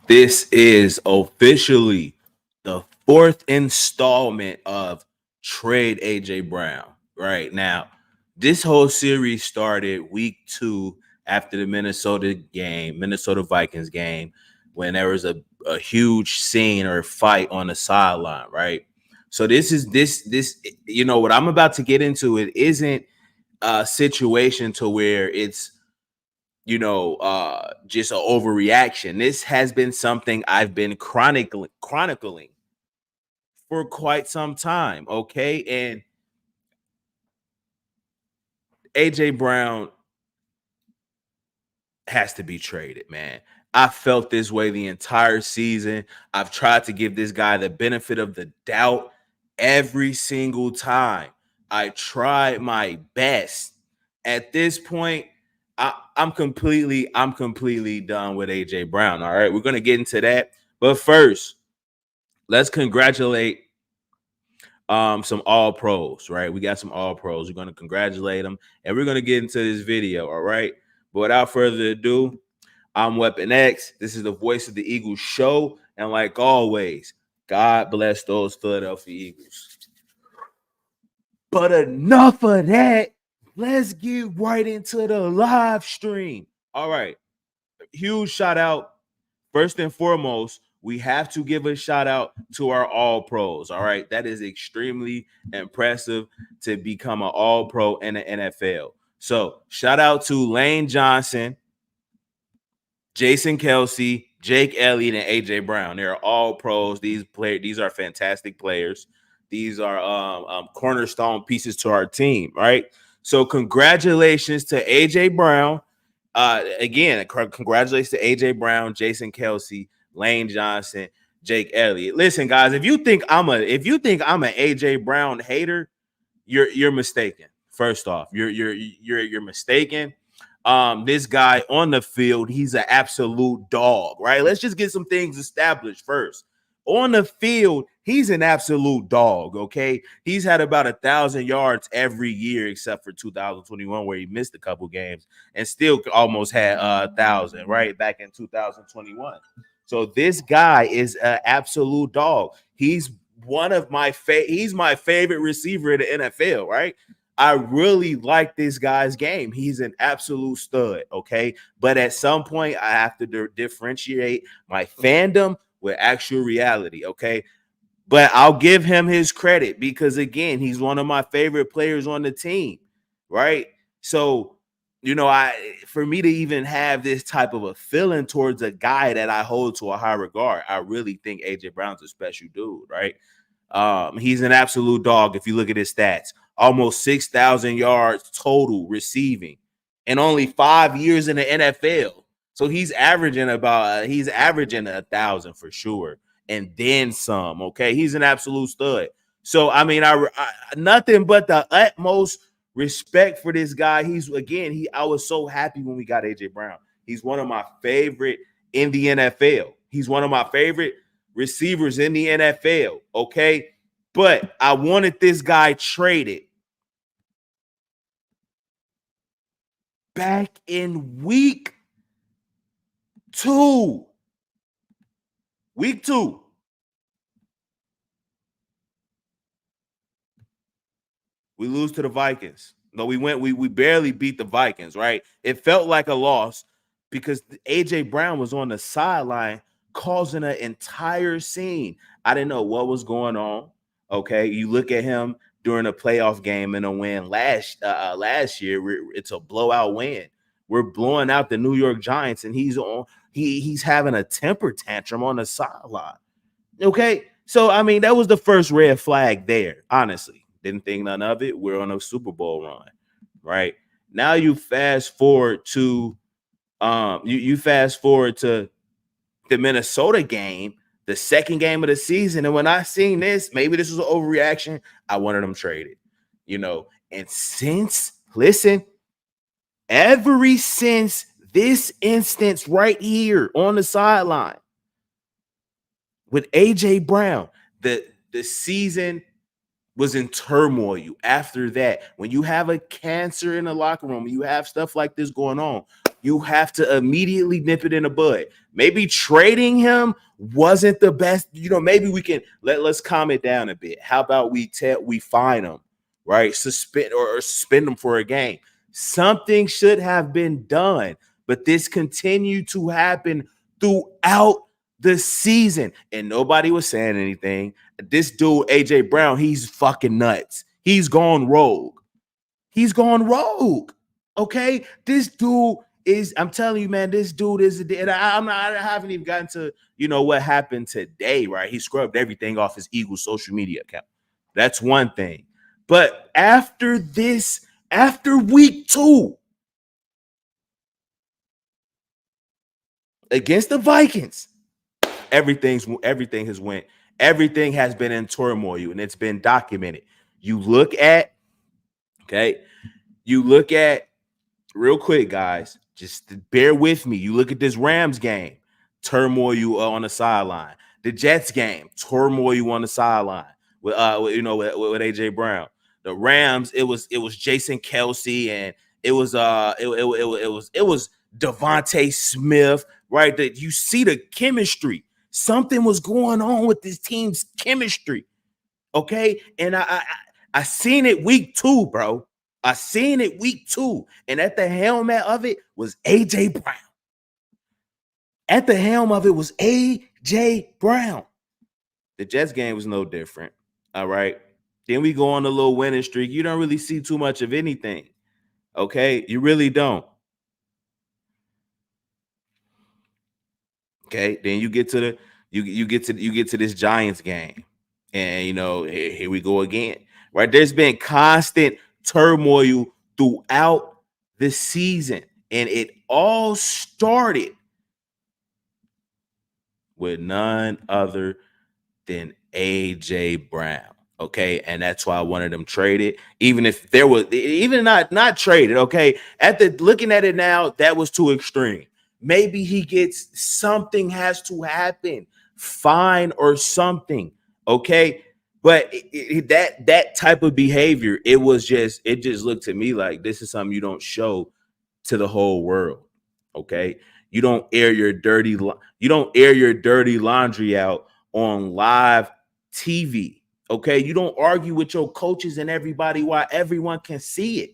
This is officially the fourth installment of Trade AJ Brown. Right now, this whole series started week 2 after the Minnesota Vikings game, when there was a huge scene or fight on the sideline. Right. So this what I'm about to get into. It isn't a situation to where it's just an overreaction. This has been something I've been chronicling for quite some time. Okay. And AJ Brown has to be traded, man. I felt this way the entire season. I've tried to give this guy the benefit of the doubt every single time. I tried my best. At this point, I'm completely done with AJ Brown. All right, we're gonna get into that, but first, let's congratulate some all pros. Right, we got some all pros. We're gonna congratulate them, and we're gonna get into this video. All right, but without further ado, I'm Weapon X. This is the Voice of the Eagles show. And like always, God bless those Philadelphia Eagles. But enough of that. Let's get right into the live stream. All right. Huge shout out. First and foremost, we have to give a shout out to our all pros. All right. That is extremely impressive to become an all pro in the NFL. So shout out to Lane Johnson, Jason Kelsey, Jake Elliott, and AJ Brown. They're all pros. These are fantastic players. These are cornerstone pieces to our team, right? So congratulations to AJ Brown. Again, congratulations to AJ Brown, Jason Kelsey, Lane Johnson, Jake Elliott. Listen, guys, if you think I'm an AJ Brown hater, you're mistaken. First off, you're mistaken. This guy on the field, he's an absolute dog, right? Let's just get some things established first. On the field, he's an absolute dog. Okay, he's had about 1,000 yards every year except for 2021, where he missed a couple games and still almost had 1,000 right back in 2021. So this guy is an absolute dog. He's my favorite receiver in the NFL, right? I really like this guy's game. He's an absolute stud, okay? But at some point, I have to differentiate my fandom with actual reality, okay? But I'll give him his credit because, again, he's one of my favorite players on the team, right? So, for me to even have this type of a feeling towards a guy that I hold to a high regard, I really think AJ Brown's a special dude, right? He's an absolute dog if you look at his stats. Almost 6,000 yards total receiving in only 5 years in the NFL. So he's averaging 1,000 for sure, and then some. Okay, he's an absolute stud. So I nothing but the utmost respect for this guy. I was so happy when we got AJ Brown. He's one of my favorite in the NFL. He's one of my favorite receivers in the NFL. Okay, but I wanted this guy traded back in week 2. Week 2. We lose to the Vikings. No, we barely beat the Vikings, right? It felt like a loss because AJ Brown was on the sideline causing an entire scene. I didn't know what was going on. Okay, you look at him during a playoff game in a win last year. It's a blowout win. We're blowing out the New York Giants, and he's having a temper tantrum on the sideline. Okay, so that was the first red flag there. Honestly, didn't think none of it. We're on a Super Bowl run, right? Now you fast forward to you fast forward to the Minnesota game, the second game of the season. And when I seen this, maybe this was an overreaction. I wanted them traded, And ever since this instance right here on the sideline with AJ Brown, the season was in turmoil after that. When you have a cancer in the locker room, you have stuff like this going on. You have to immediately nip it in the bud. Maybe trading him wasn't the best. Maybe we can let's calm it down a bit. How about we fine him, right? Suspend or suspend him for a game. Something should have been done, but this continued to happen throughout the season, and nobody was saying anything. This dude, AJ Brown, he's fucking nuts. He's gone rogue. He's gone rogue. Okay, this dude is. I'm telling you, man. This dude is. And I haven't even gotten to what happened today. Right, he scrubbed everything off his Eagles social media account. That's one thing. But after this, after week 2 against the Vikings, everything has been in turmoil, and it's been documented. You look at real quick, guys, just bear with me. You look at this Rams game, turmoil on the sideline. The Jets game, turmoil on the sideline with AJ Brown. The Rams, it was Jason Kelsey, and it was Devontae Smith, right? That you see the chemistry. Something was going on with this team's chemistry. Okay. And I seen it week 2, bro. I seen it week 2. And at the helm of it was AJ Brown. At the helm of it was AJ Brown. The Jets game was no different. All right. Then we go on a little winning streak. You don't really see too much of anything. Okay. You really don't. Okay. Then you get to this Giants game. And here we go again. Right. There's been constant turmoil throughout the season. And it all started with none other than AJ Brown. Okay. And that's why I wanted him traded. Even if there was not traded. Okay. Looking at it now, that was too extreme. Maybe he gets something has to happen, fine or something. Okay. But that type of behavior, it just looked to me like this is something you don't show to the whole world. Okay. You don't air your dirty laundry out on live TV. Okay. You don't argue with your coaches and everybody while everyone can see it.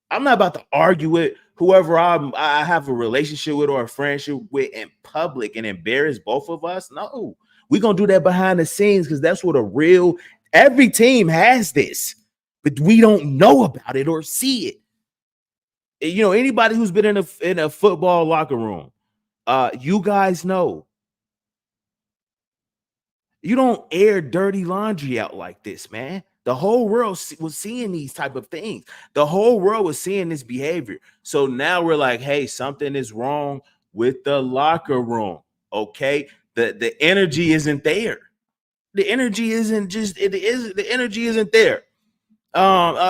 I'm not about to argue with whoever I have a relationship with or a friendship with in public and embarrass both of us. No, we're going to do that behind the scenes because that's what every team has this, but we don't know about it or see it. Anybody who's been in a football locker room, you guys know. You don't air dirty laundry out like this, man. The whole world was seeing these type of things. The whole world was seeing this behavior. So now we're like, hey, something is wrong with the locker room. Okay. The energy isn't there. The energy isn't there.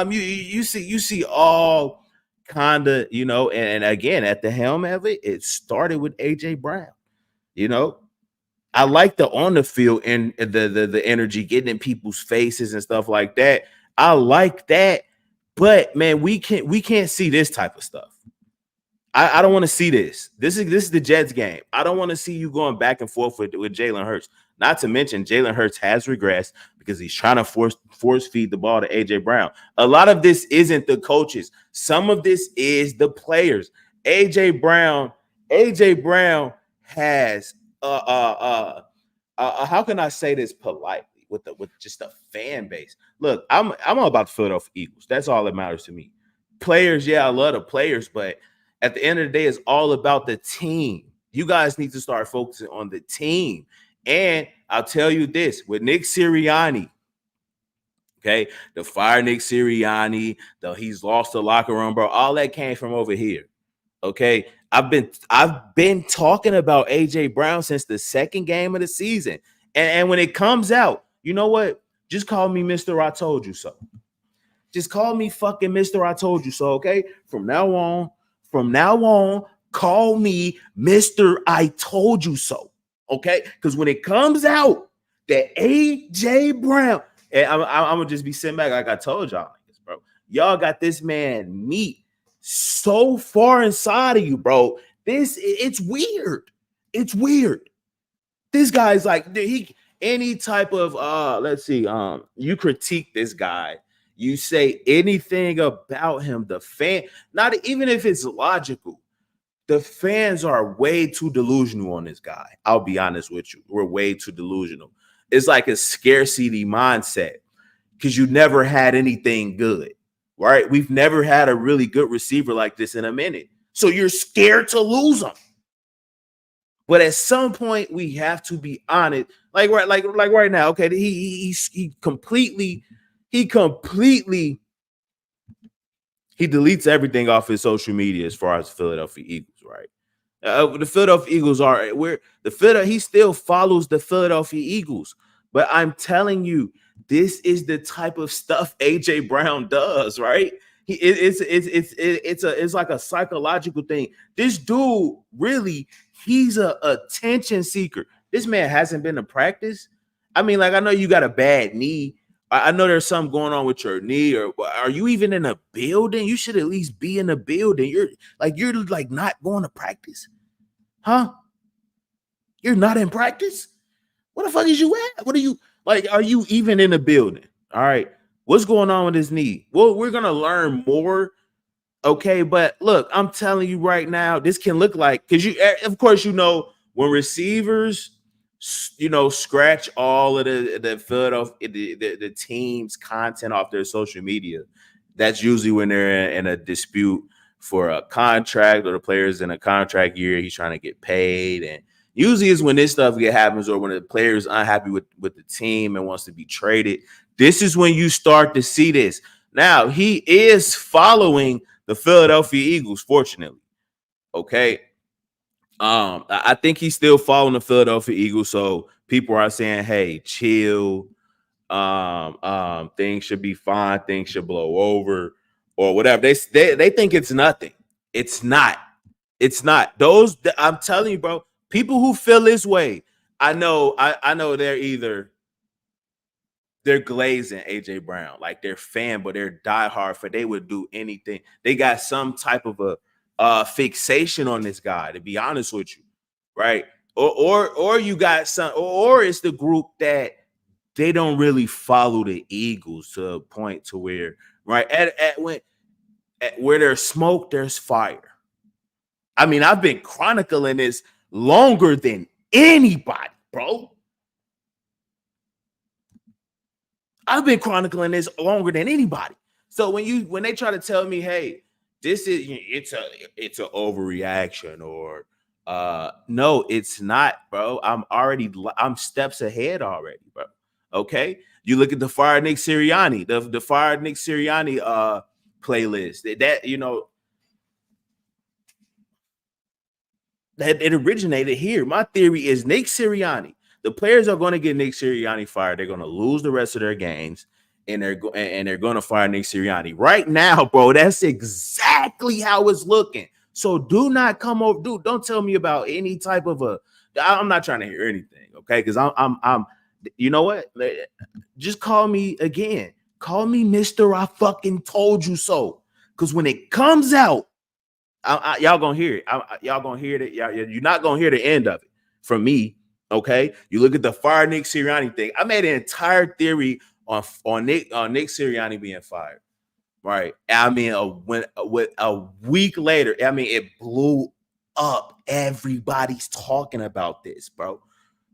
You see all kind of, and again, at the helm of it, it started with AJ Brown. I like the on the field and the energy getting in people's faces and stuff like that. I like that, but man, we can't see this type of stuff. I don't want to see this. This is the Jets game. I don't want to see you going back and forth with Jalen Hurts. Not to mention Jalen Hurts has regressed because he's trying to force feed the ball to AJ Brown. A lot of this isn't the coaches. Some of this is the players. AJ Brown has how can I say this politely with just a fan base? Look, I'm all about the Philadelphia Eagles. That's all that matters to me. Players, yeah, I love the players, but at the end of the day, it's all about the team. You guys need to start focusing on the team. And I'll tell you this, with Nick Sirianni, okay, the fire Nick Sirianni, he's lost the locker room, bro. All that came from over here. Okay. I've been talking about AJ Brown since the second game of the season. And when it comes out, you know what? Just call me Mr. I Told You So. Just call me fucking Mr. I Told You So, okay? From now on, call me Mr. I Told You So, okay? Because when it comes out that AJ Brown, and I'm going to just be sitting back like I told y'all, bro. Y'all got this man meat so far inside of you, bro. It's weird. It's weird. This guy's like any type of let's see, you critique this guy, you say anything about him, the fan, not even if it's logical, the fans are way too delusional on this guy. I'll be honest with you. We're way too delusional. It's like a scarcity mindset because you never had anything good, right? We've never had a really good receiver like this in a minute. So you're scared to lose him. But at some point, we have to be honest. Like right now, okay, he completely he deletes everything off his social media as far as Philadelphia Eagles, right? The Philadelphia Eagles are where he still follows the Philadelphia Eagles. But I'm telling you, this is the type of stuff AJ Brown does, right? It's like a psychological thing. This dude really, he's a attention seeker. This man hasn't been to practice. I mean, like, I know you got a bad knee. I know there's something going on with your knee, or are you even in a building? You should at least be in a building. You're like not going to practice, huh? You're not in practice. What the fuck is you at? What are you like? Are you even in a building? All right. What's going on with his knee? Well, we're gonna learn more. Okay, but look, I'm telling you right now, this can look like, because you, of course, you know, when receivers, you know, scratch all of the Philadelphia the team's content off their social media, that's usually when they're in a dispute for a contract, or the player's in a contract year, he's trying to get paid, and usually is when this stuff happens, or when the player is unhappy with the team and wants to be traded. This is when you start to see this. Now, he is following the Philadelphia Eagles, fortunately. Okay. I think he's still following the Philadelphia Eagles. So people are saying, hey, chill. Things should be fine, things should blow over, or whatever. They think it's nothing. It's not. It's not. Those, I'm telling you, bro, people who feel this way, I know they're glazing AJ Brown, like they're fan, but they're diehard for, they would do anything. They got some type of a fixation on this guy, to be honest with you, right? Or you got some, or it's the group that they don't really follow the Eagles to a point to where, right, where there's smoke, there's fire. I mean, I've been chronicling this longer than anybody, bro. I've been chronicling this longer than anybody. So when they try to tell me, hey, this is, it's an overreaction, or no, it's not, bro. I'm steps ahead already, bro. Okay. You look at the Fire Nick Sirianni, the Fire Nick Sirianni playlist. That you know, that it originated here. My theory is Nick Sirianni. The players are going to get Nick Sirianni fired. They're going to lose the rest of their games, and they're going to fire Nick Sirianni right now, bro. That's exactly how it's looking. So do not come over, dude. Don't tell me about any type of a. I'm not trying to hear anything, okay? Because I'm. You know what? Just call me again. Call me Mister I fucking told you so. Because when it comes out, y'all gonna hear it. Y'all gonna hear it. You're not gonna hear the end of it from me. Okay. You look at the fire Nick Sirianni thing. I made an entire theory on Nick Sirianni being fired. Right. I mean, with a week later, I mean, it blew up. Everybody's talking about this, bro.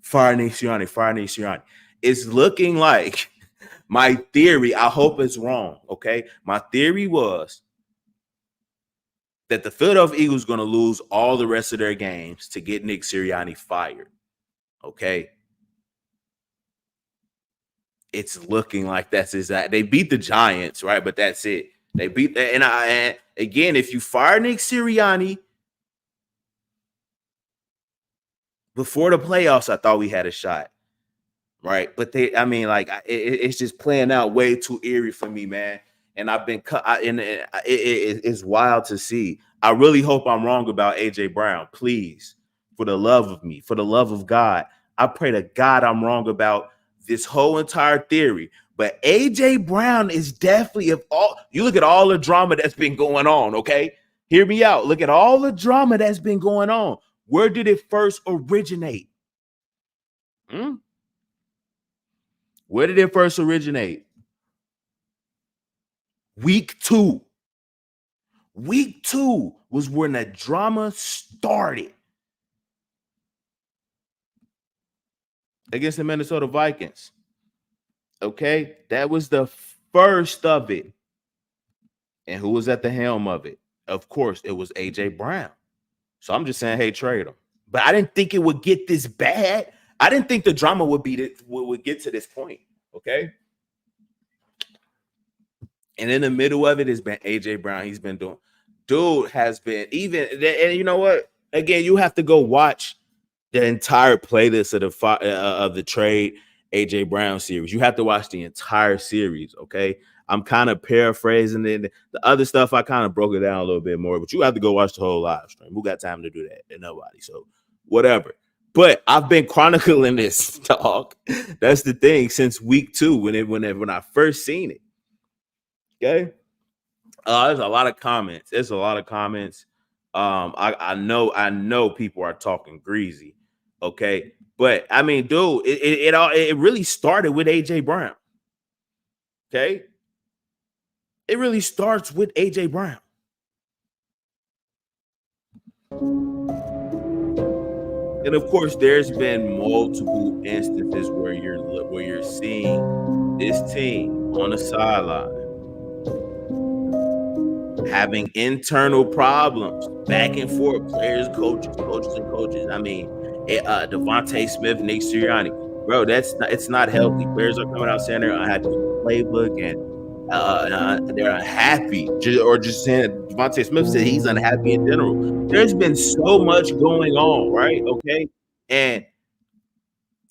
Fire Nick Sirianni. Fire Nick Sirianni. It's looking like my theory. I hope it's wrong. Okay. My theory was that the Philadelphia Eagles going to lose all the rest of their games to get Nick Sirianni fired. Okay. It's looking like that's exact. They beat the Giants, right? But that's it. They beat that. And again, if you fire Nick Sirianni before the playoffs, I thought we had a shot, right? But it's just playing out way too eerie for me, man. And I've been cut, it's wild to see. I really hope I'm wrong about AJ Brown. Please, for the love of me, for the love of God, I pray to God I'm wrong about this whole entire theory. But AJ Brown is definitely, if all you look at all the drama that's been going on, okay? Hear me out. Look at all the drama that's been going on. Where did it first originate? Where did it first originate? Week 2. Week 2 was when the drama started against the Minnesota Vikings. Okay, that was the first of it. And who was at the helm of it? Of course, it was AJ Brown. So I'm just saying, hey, trade him. But I didn't think it would get this bad. I didn't think the drama would get to this point. Okay. And in the middle of it has been AJ Brown. He's been doing, dude has been even, and you know what? Again, you have to go watch the entire playlist of the trade AJ Brown series. You have to watch the entire series. Okay. I'm kind of paraphrasing it. The other stuff, I kind of broke it down a little bit more, but you have to go watch the whole live stream. Who got time to do that? And nobody. So whatever. But I've been chronicling this talk. That's the thing since week 2 when I first seen it. Okay. There's a lot of comments. There's a lot of comments. I know people are talking greasy. Okay. But I mean, dude, it really started with AJ Brown. Okay. It really starts with AJ Brown. And of course, there's been multiple instances where you're seeing this team on the sideline having internal problems, back and forth, players, coaches. I mean, Devontae Smith, Nick Sirianni, bro, it's not healthy. Players are coming out saying they're unhappy with the playbook and they're unhappy, just saying Devontae Smith said he's unhappy in general. There's been so much going on, right? Okay, and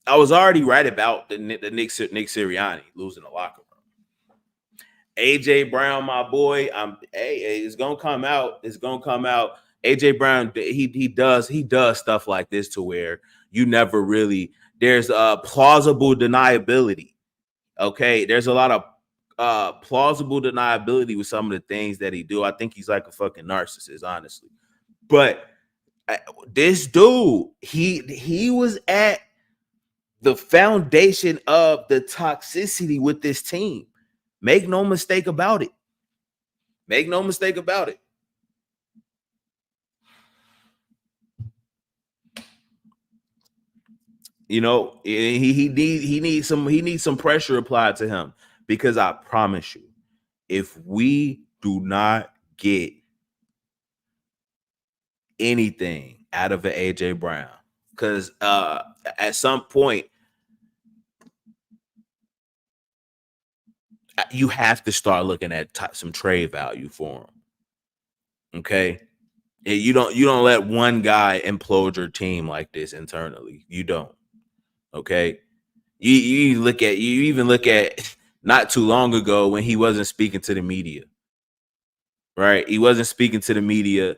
I was already right about the Nick Sirianni losing the locker room. AJ Brown, my boy, it's gonna come out. It's gonna come out. AJ Brown, he does stuff like this to where you never really, there's plausible deniability. Okay, there's a lot of plausible deniability with some of the things that he do. I think he's like a fucking narcissist, honestly. But this dude, he was at the foundation of the toxicity with this team. Make no mistake about it. Make no mistake about it. You know, he needs some pressure applied to him, because I promise you, if we do not get anything out of an AJ Brown, because at some point you have to start looking at some trade value for him. Okay, you don't let one guy implode your team like this internally. You don't. Okay, you even look at not too long ago when he wasn't speaking to the media. Right, he wasn't speaking to the media,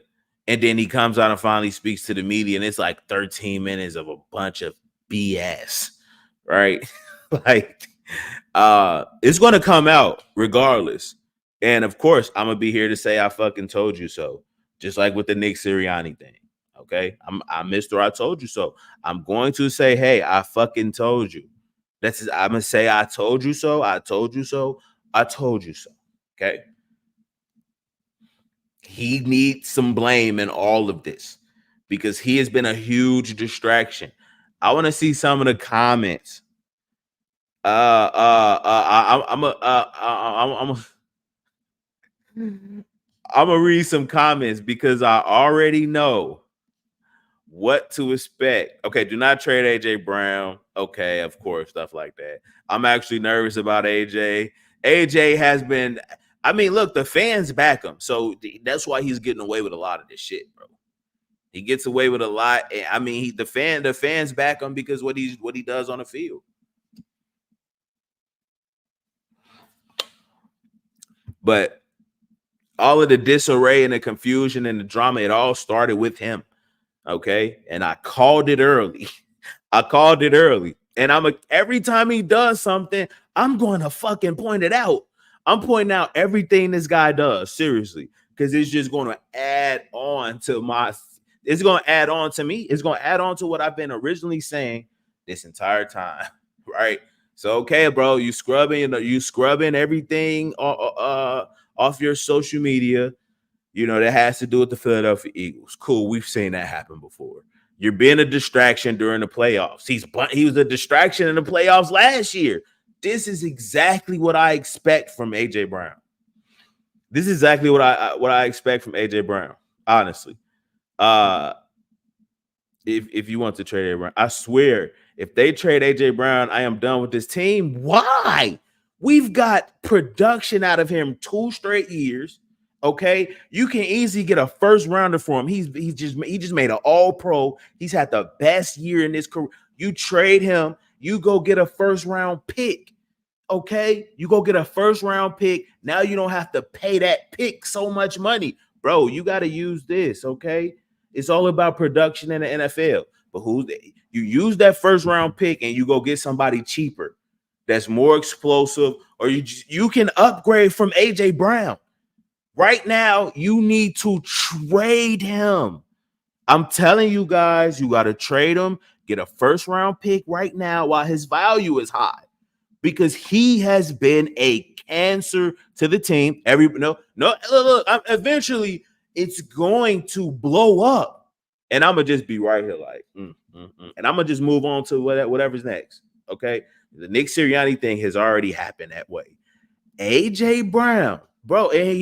and then he comes out and finally speaks to the media, and it's like 13 minutes of a bunch of BS. Right, like. It's going to come out regardless. And of course, I'm going to be here to say I fucking told you so. Just like with the Nick Sirianni thing. Okay. I'm Mr. I told you so. I'm going to say, hey, I fucking told you. I'm going to say I told you so. I told you so. I told you so. Okay. He needs some blame in all of this because he has been a huge distraction. I want to see some of the comments. I'm gonna read some comments because I already know what to expect. Okay, do not trade AJ Brown. Okay, of course, stuff like that. I'm actually nervous about AJ. AJ has been. I mean, look, the fans back him, so that's why he's getting away with a lot of this shit, bro. He gets away with a lot. I mean, the fans back him because what he does on the field. But all of the disarray and the confusion and the drama, it all started with him. Okay. And I called it early. And every time he does something, I'm going to fucking point it out. I'm pointing out everything this guy does, seriously. because it's just going to add on to my. It's going to add on to me. It's going to add on to what I've been originally saying this entire time, right? So okay, bro, you scrubbing everything off your social media. That has to do with the Philadelphia Eagles. Cool, we've seen that happen before. You're being a distraction during the playoffs. He was a distraction in the playoffs last year. This is exactly what I expect from AJ Brown. This is exactly what I expect from AJ Brown. Honestly, if you want to trade AJ Brown, I swear, if they trade AJ Brown, I am done with this team. Why? We've got production out of him 2 straight years. Okay, you can easily get a first rounder for him. He just made an All Pro. He's had the best year in his career. You trade him, you go get a first round pick. Okay, you go get a first round pick. Now you don't have to pay that pick so much money, bro. You got to use this. Okay, it's all about production in the NFL. But you use that first round pick and you go get somebody cheaper that's more explosive, or you can upgrade from AJ Brown. Right now, you need to trade him. I'm telling you guys, you got to trade him, get a first round pick right now while his value is high, because he has been a cancer to the team. Look, eventually it's going to blow up, and I'm gonna just be right here, like, and I'm gonna just move on to whatever's next. Okay, the Nick Sirianni thing has already happened that way. AJ Brown, bro, and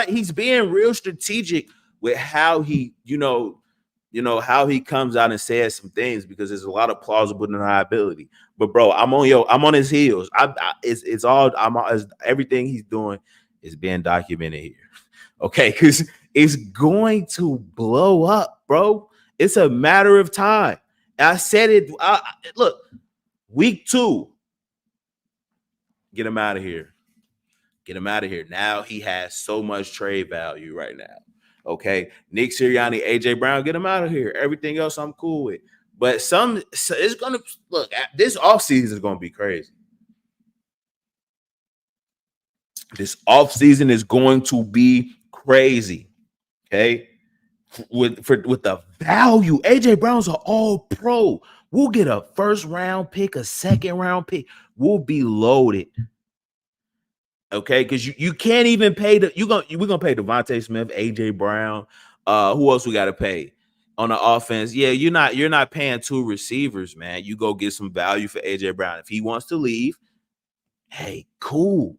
he's being real strategic with how he, how he comes out and says some things, because there's a lot of plausible deniability. But bro, I'm on his heels. Everything he's doing is being documented here. Okay, because it's going to blow up, bro. It's a matter of time. I said it. Look, week 2, get him out of here. Get him out of here. Now he has so much trade value right now. Okay. Nick Sirianni, AJ Brown, get him out of here. Everything else I'm cool with. But it's going to look, this offseason is going to be crazy. This offseason is going to be crazy. Okay. With the value, AJ Brown's an All Pro. We'll get a first round pick, a second round pick. We'll be loaded. Okay, because you can't even pay we're gonna pay Devontae Smith, AJ Brown. Who else we gotta pay on the offense? Yeah, you're not paying 2 receivers, man. You go get some value for AJ Brown. If he wants to leave, hey, cool.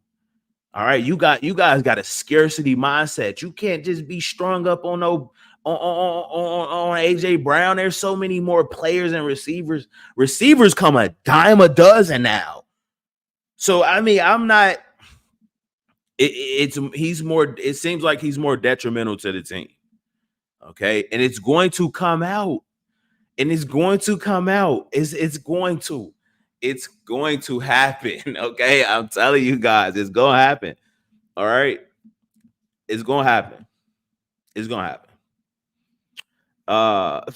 All right, you guys got a scarcity mindset. You can't just be strung up on AJ Brown. There's so many more players and receivers. Receivers come a dime a dozen now. So I mean, I'm not. It seems like he's more detrimental to the team. Okay, and it's going to come out. It's going to happen. Okay, I'm telling you guys, it's gonna happen. All right, it's gonna happen. It's gonna happen.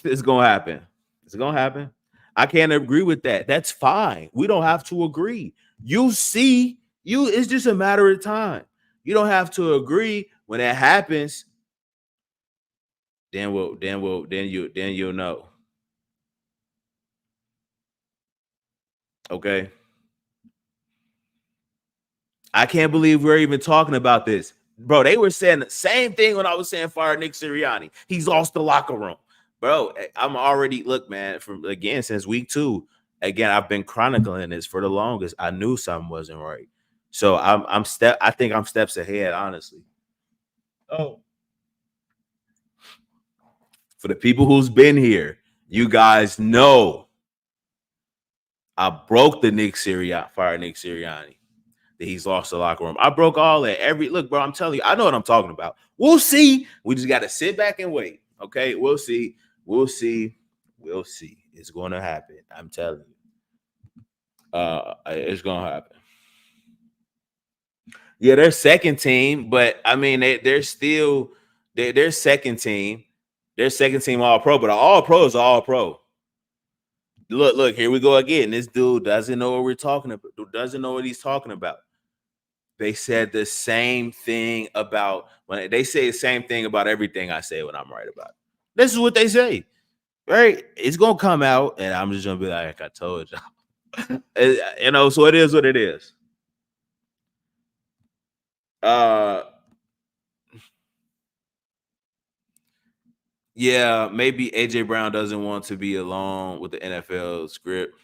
It's gonna happen. It's gonna happen. I can't agree with that. That's fine. We don't have to agree. You see, it's just a matter of time. You don't have to agree. When that happens, then you'll know. Okay. I can't believe we're even talking about this. Bro, they were saying the same thing when I was saying fire Nick Sirianni. He's lost the locker room. Bro, I'm already, look, man, since week 2, again, I've been chronicling this for the longest. I knew something wasn't right. So I think I'm steps ahead, honestly. Oh. For the people who's been here, you guys know I broke the fire Nick Sirianni. That he's lost the locker room. I broke all that. Look, bro, I'm telling you, I know what I'm talking about. We'll see. We just got to sit back and wait. Okay, we'll see. It's going to happen. I'm telling you. It's going to happen. Yeah, they're second team, but I mean, they're still they're second team. They're second team All Pro, but All Pro is All Pro. Look, here we go again. This dude doesn't know what we're talking about. Doesn't know what he's talking about. They said the same thing about when they say the same thing about everything I say when I'm right about it. This is what they say, right? It's gonna come out, and I'm just gonna be like I told you. So it is what it is. Uh yeah, maybe AJ Brown doesn't want to be alone with the NFL script.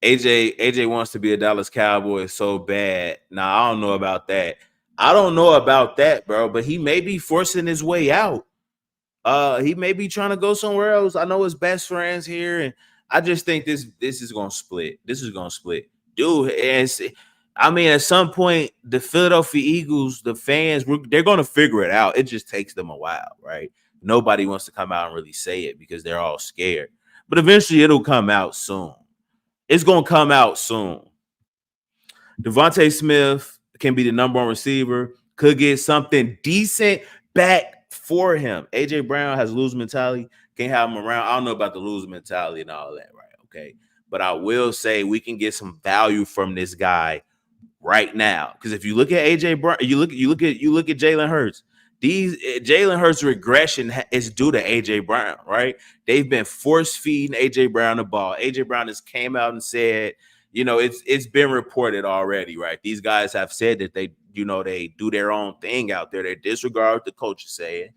AJ wants to be a Dallas Cowboy so bad. Now I don't know about that. I don't know about that, bro, but he may be forcing his way out. He may be trying to go somewhere else. I know his best friends here, and I just think this is gonna split. This is gonna split, dude. I mean, at some point, the Philadelphia Eagles, the fans, they're gonna figure it out. It just takes them a while, right? Nobody wants to come out and really say it because they're all scared. But eventually, it'll come out soon. It's gonna come out soon. Devontae Smith can be the number one receiver. Could get something decent back for him. AJ Brown has lose mentality. Can't have him around. I don't know about the lose mentality and all that, right? Okay. But I will say we can get some value from this guy right now. Because if you look at AJ Brown, you look at Jalen Hurts. These Jalen Hurts regression is due to AJ Brown, right? They've been force feeding AJ Brown the ball. AJ Brown just came out and said, it's been reported already, right? These guys have said that they do their own thing out there. They disregard what the coach is saying,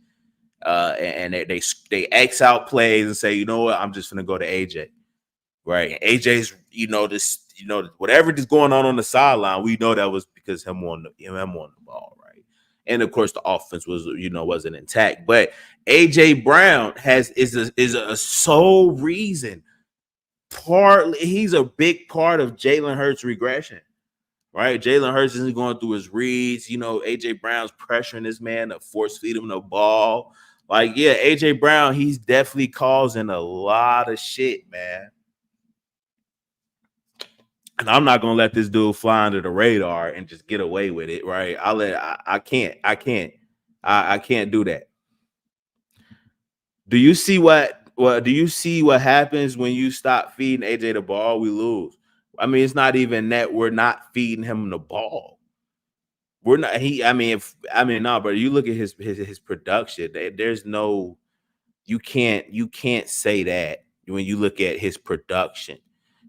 and they X out plays and say, you know what, I'm just gonna go to AJ, right? AJ's, whatever is going on the sideline, we know that was because him on the ball, right? And of course, the offense wasn't intact, but AJ Brown is a sole reason. Partly, he's a big part of Jalen Hurts' regression, right? Jalen Hurts isn't going through his reads. AJ Brown's pressuring this man to force feed him the ball. Like, yeah, AJ Brown, he's definitely causing a lot of shit, man. And I'm not gonna let this dude fly under the radar and just get away with it, right? I can't do that. Do you see what happens when you stop feeding AJ the ball? We lose. I mean, it's not even that we're not feeding him the ball. We're not. No, but you look at his production. There's no. You can't say that when you look at his production.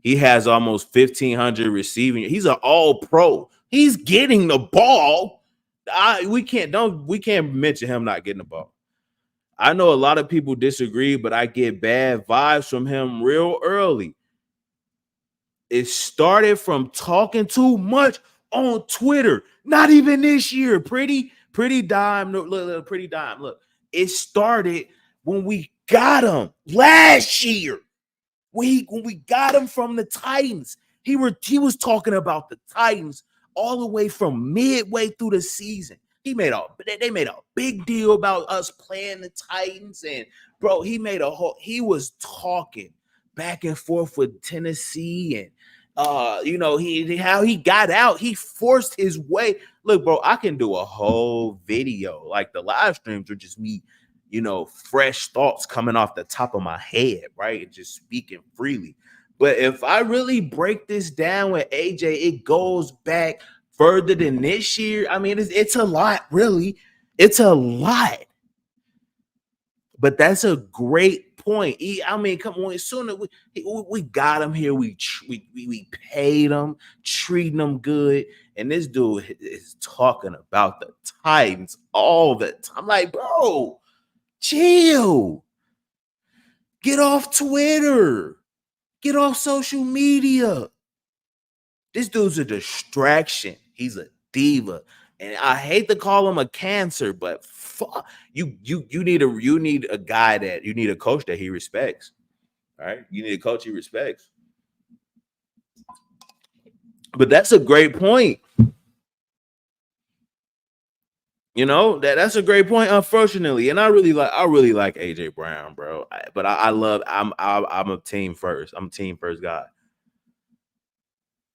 He has almost 1,500 receiving. He's an all pro. He's getting the ball. We can't mention him not getting the ball. I know a lot of people disagree, but I get bad vibes from him real early. It started from talking too much on Twitter. Not even this year. Pretty dime. Look, pretty dime. Look, it started when we got him last year. When we got him from the Titans. He was talking about the Titans all the way from midway through the season. They made a big deal about us playing the Titans, and bro, he was talking back and forth with Tennessee, and how he got out. He forced his way. Look, bro, I can do a whole video. Like, the live streams are just me, fresh thoughts coming off the top of my head, right? And just speaking freely. But if I really break this down with AJ, it goes back further than this year. I mean, it's a lot, really. It's a lot. But that's a great point. I mean, come on. As soon as we got him here, we paid him, treating him good, and this dude is talking about the Titans all the time. I'm like, bro, chill. Get off Twitter. Get off social media. This dude's a distraction. He's a diva. And I hate to call him a cancer, but fuck, you need a guy that you need a coach that he respects. All right. You need a coach he respects. But that's a great point. That's a great point, unfortunately. And I really like AJ Brown, bro. But I'm a team first. I'm a team first guy.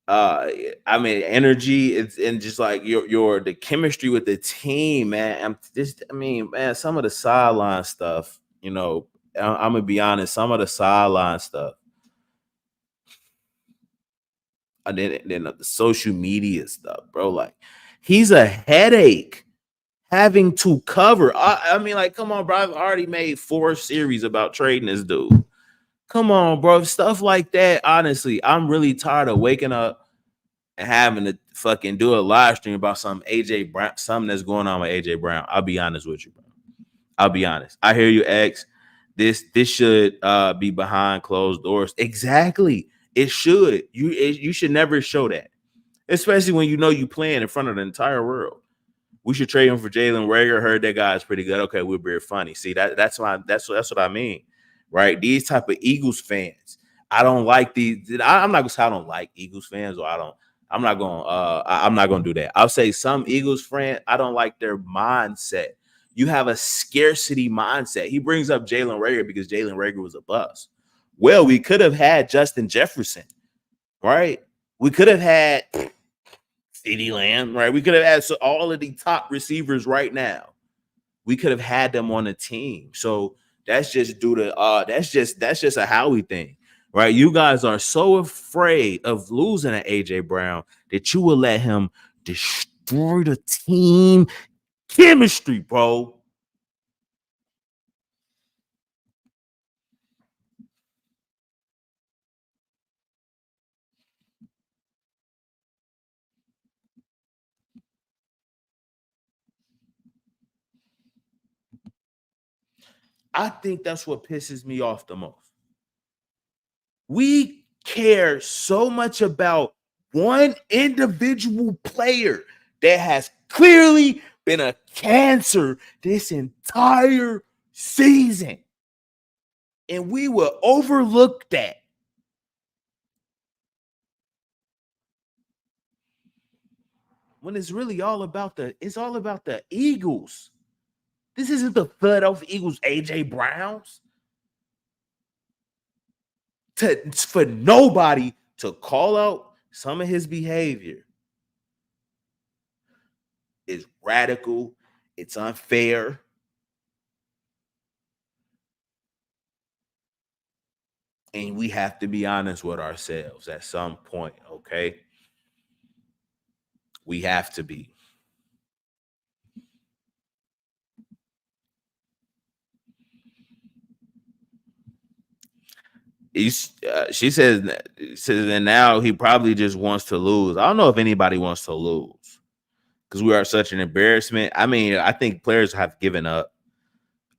I mean, energy, it's and just like the chemistry with the team, man. Man, some of the sideline stuff, I'm gonna be honest, some of the sideline stuff, And then the social media stuff, bro. Like, he's a headache having to cover. I mean, like, come on, bro. I've already made 4 series about trading this dude. Come on, bro. Stuff like that. Honestly, I'm really tired of waking up and having to fucking do a live stream about some AJ Brown, something that's going on with AJ Brown. I'll be honest with you, bro. I'll be honest. I hear you, X. This should be behind closed doors. Exactly. It should. You should never show that, especially when you know you playing in front of the entire world. We should trade him for Jalen Rager. Heard that guy is pretty good. Okay, we're very funny. See, that's what I mean, right? These type of Eagles fans, I don't like these. I'm not gonna say I don't like Eagles fans, or I don't. I'm not gonna do that. I'll say some Eagles friend, I don't like their mindset. You have a scarcity mindset. He brings up Jalen Rager because Jalen Rager was a bust. Well, we could have had Justin Jefferson, right? We could have had CeeDee Lamb, right? We could have had all of the top receivers right now. We could have had them on the team. So that's just due to that's just a Howie thing, right? You guys are so afraid of losing to AJ Brown that you will let him destroy the team chemistry, bro. I think that's what pisses me off the most. We care so much about one individual player that has clearly been a cancer this entire season. And we will overlook that. When it's really all about the Eagles. This isn't the Philadelphia Eagles, AJ Browns. For nobody to call out some of his behavior is radical. It's unfair. And we have to be honest with ourselves at some point, okay? We have to be. She says, and now he probably just wants to lose. I don't know if anybody wants to lose because we are such an embarrassment. I mean, I think players have given up.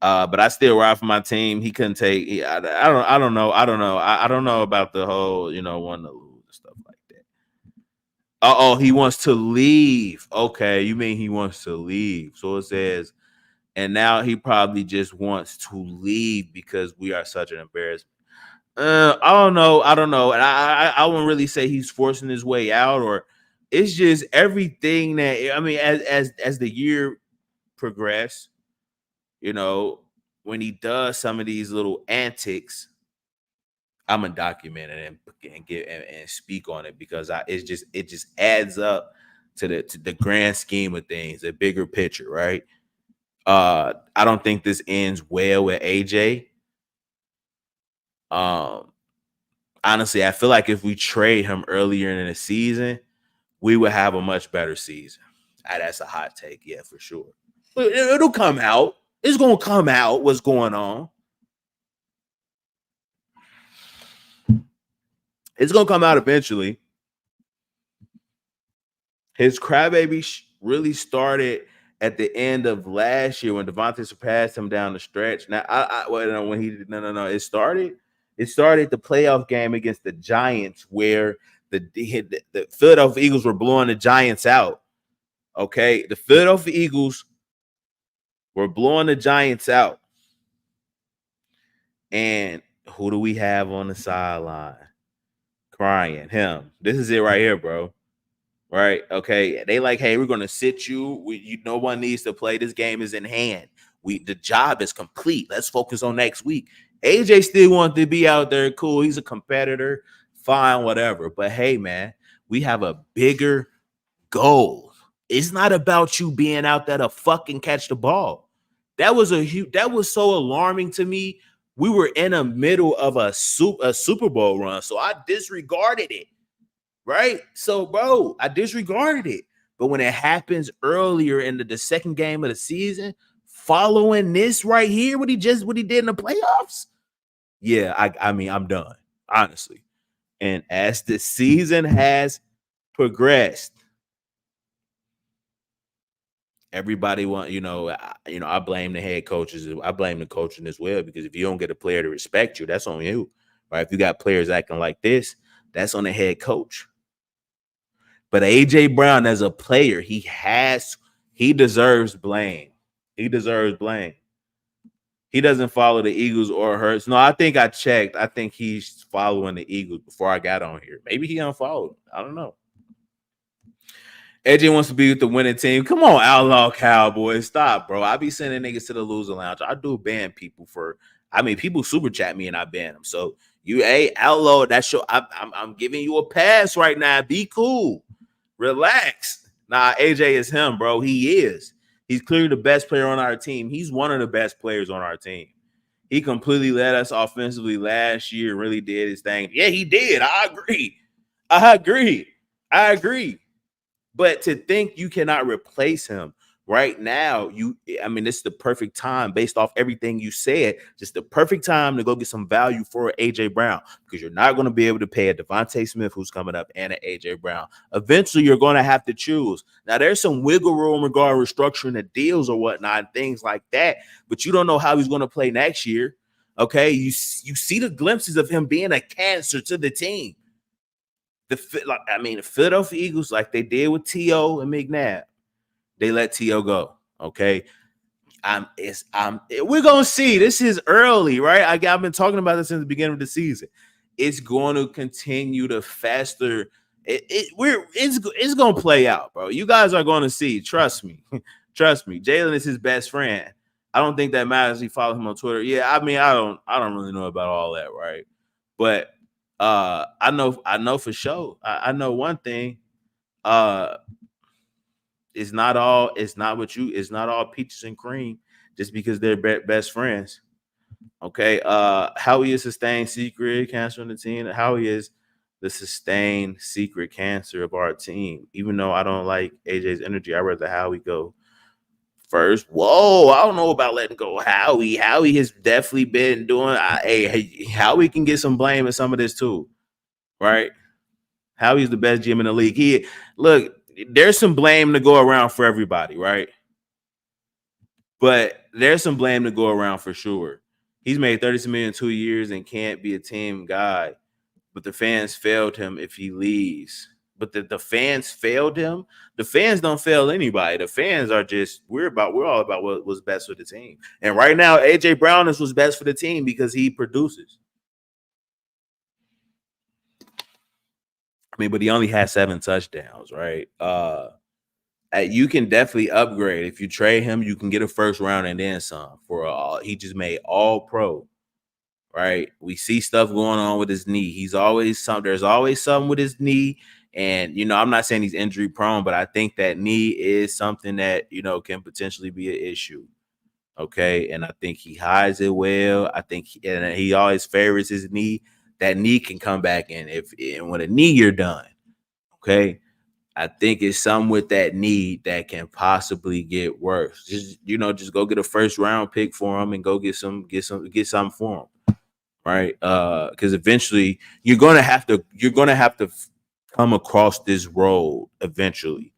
But I still ride for my team. He couldn't take. I don't know. I don't know about the whole, wanting to lose and stuff like that. Oh, he wants to leave. Okay, you mean he wants to leave? So it says, and now he probably just wants to leave because we are such an embarrassment. I don't know. I don't know, and I wouldn't really say he's forcing his way out, or it's just everything that I mean. As the year progressed, when he does some of these little antics, I'm gonna document it and get and speak on it because it just adds up to the grand scheme of things, the bigger picture, right? I don't think this ends well with AJ. Um, Honestly, I feel like if we trade him earlier in the season, we would have a much better season. That's a hot take, yeah, for sure. But it'll come out. It's gonna come out what's going on. It's gonna come out eventually. His crybaby really started at the end of last year when Devontae surpassed him down the stretch. Now, when he did no, it started. It started the playoff game against the Giants where the Philadelphia Eagles were blowing the Giants out. Okay, the Philadelphia Eagles were blowing the Giants out, and who do we have on the sideline crying? Him. This is it right here, bro. Right? Okay. They like, hey, we're gonna sit you. No one needs to play. This game is in hand. The job is complete. Let's focus on next week. AJ still wanted to be out there. Cool. He's a competitor. Fine, whatever. But hey, man, we have a bigger goal. It's not about you being out there to fucking catch the ball. That was so alarming to me. We were in the middle of a Super Bowl run, so I disregarded it. right? So, bro, I disregarded it. But when it happens earlier in the second game of the season, following this right here, what he did in the playoffs, yeah, I mean, I'm done, honestly. And as the season has progressed, everybody I blame the head coaches. I blame the coaching as well, because if you don't get a player to respect you, that's on you, right? If you got players acting like this, that's on the head coach. But AJ Brown, as a player, he deserves blame. He deserves blame. He doesn't follow the Eagles or Hurts. No, I think I checked. I think he's following the Eagles before I got on here. Maybe he unfollowed. I don't know. AJ wants to be with the winning team. Come on, Outlaw Cowboys. Stop, bro. I be sending niggas to the loser lounge. I do ban people people super chat me and I ban them. So Outlaw, that's your I'm giving you a pass right now. Be cool. Relax. Nah, AJ is him, bro. He is. He's clearly the best player on our team. He's one of the best players on our team. He completely led us offensively last year, really did his thing. Yeah, he did. I agree. But to think you cannot replace him right now, this is the perfect time based off everything you said. Just the perfect time to go get some value for AJ Brown, because you're not going to be able to pay a Devontae Smith who's coming up and an AJ Brown. Eventually, you're going to have to choose. Now, there's some wiggle room regarding restructuring the deals or whatnot and things like that, but you don't know how he's going to play next year. Okay, you see the glimpses of him being a cancer to the team. The Philadelphia Eagles, like they did with T.O. and McNabb, they let T.O. go. Okay. We're gonna see. This is early, right? I've been talking about this since the beginning of the season. It's going to continue to fester. It's gonna play out, bro. You guys are gonna see. Trust me. Trust me. Jalen is his best friend. I don't think that matters. He follows him on Twitter. Yeah, I don't really know about all that, right? But I know for sure. I know one thing. It's not all peaches and cream just because they're best friends. Okay. Howie is sustained secret cancer on the team. Howie is the sustained secret cancer of our team. Even though I don't like AJ's energy, I'd rather Howie go first. Whoa, I don't know about letting go Howie. Howie has definitely been doing. Howie can get some blame in some of this too, right? Howie's the best GM in the league. There's some blame to go around for everybody, right? But there's some blame to go around for sure. He's made $30 million in 2 years and can't be a team guy. But the fans failed him if he leaves. But the fans failed him. The fans don't fail anybody. The fans are just we're all about what was best for the team. And right now, AJ Brown is what's best for the team because he produces. But he only has 7 touchdowns, right? You can definitely upgrade. If you trade him, you can get a first round and then some. He just made all pro, right? We see stuff going on with his knee. There's always something with his knee. And, I'm not saying he's injury prone, but I think that knee is something that, can potentially be an issue. Okay. And I think he hides it well. I think he always favors his knee. That knee can come back. And with a knee, you're done. Okay. I think it's something with that knee that can possibly get worse. Just go get a first round pick for him and go get something for him. Right. Because eventually you're gonna have to come across this road eventually.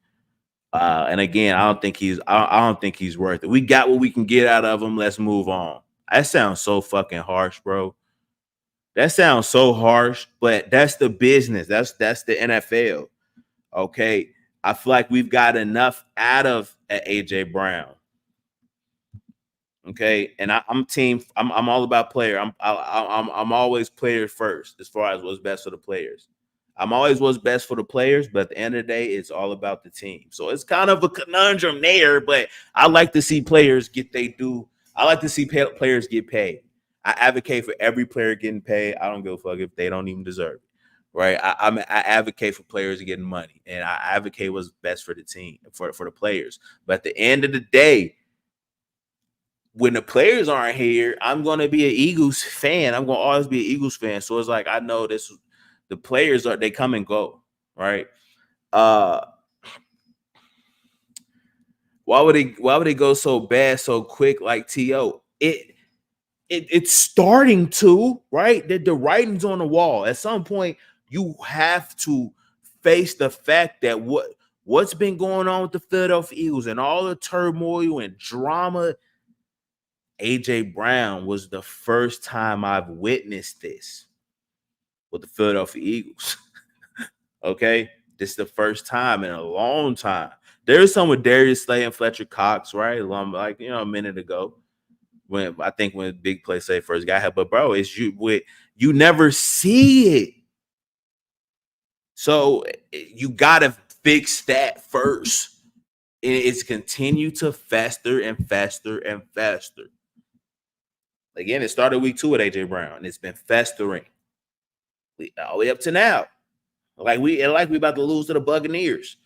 And again, I don't think he's worth it. We got what we can get out of him. Let's move on. That sounds so fucking harsh, bro. That sounds so harsh, but that's the business. That's the NFL. Okay. I feel like we've got enough out of AJ Brown. Okay, and I'm all about player. I'm always player first as far as what's best for the players. I'm always what's best for the players, but at the end of the day, it's all about the team. So it's kind of a conundrum there, but I like to see players get they due. I like to see players get paid. I advocate for every player getting paid. I don't give a fuck if they don't even deserve it, right? I advocate for players getting money, and I advocate what's best for the team, for the players. But at the end of the day, when the players aren't here, I'm going to be an Eagles fan. I'm going to always be an Eagles fan. So it's like I know the players they come and go, right? Uh, why would they go so bad so quick like To? It's starting to, right? The writing's on the wall. At some point, you have to face the fact that what's been going on with the Philadelphia Eagles and all the turmoil and drama. AJ Brown was the first time I've witnessed this with the Philadelphia Eagles. Okay, this is the first time in a long time. There's some with Darius Slay and Fletcher Cox, right? Like a minute ago, when I think when Big Play Say first got here, but bro, it's you never see it. So you gotta fix that first. It's continued to fester and fester and fester. Again, it started week 2 with AJ Brown, and it's been festering all the way up to now. Like we about to lose to the Buccaneers.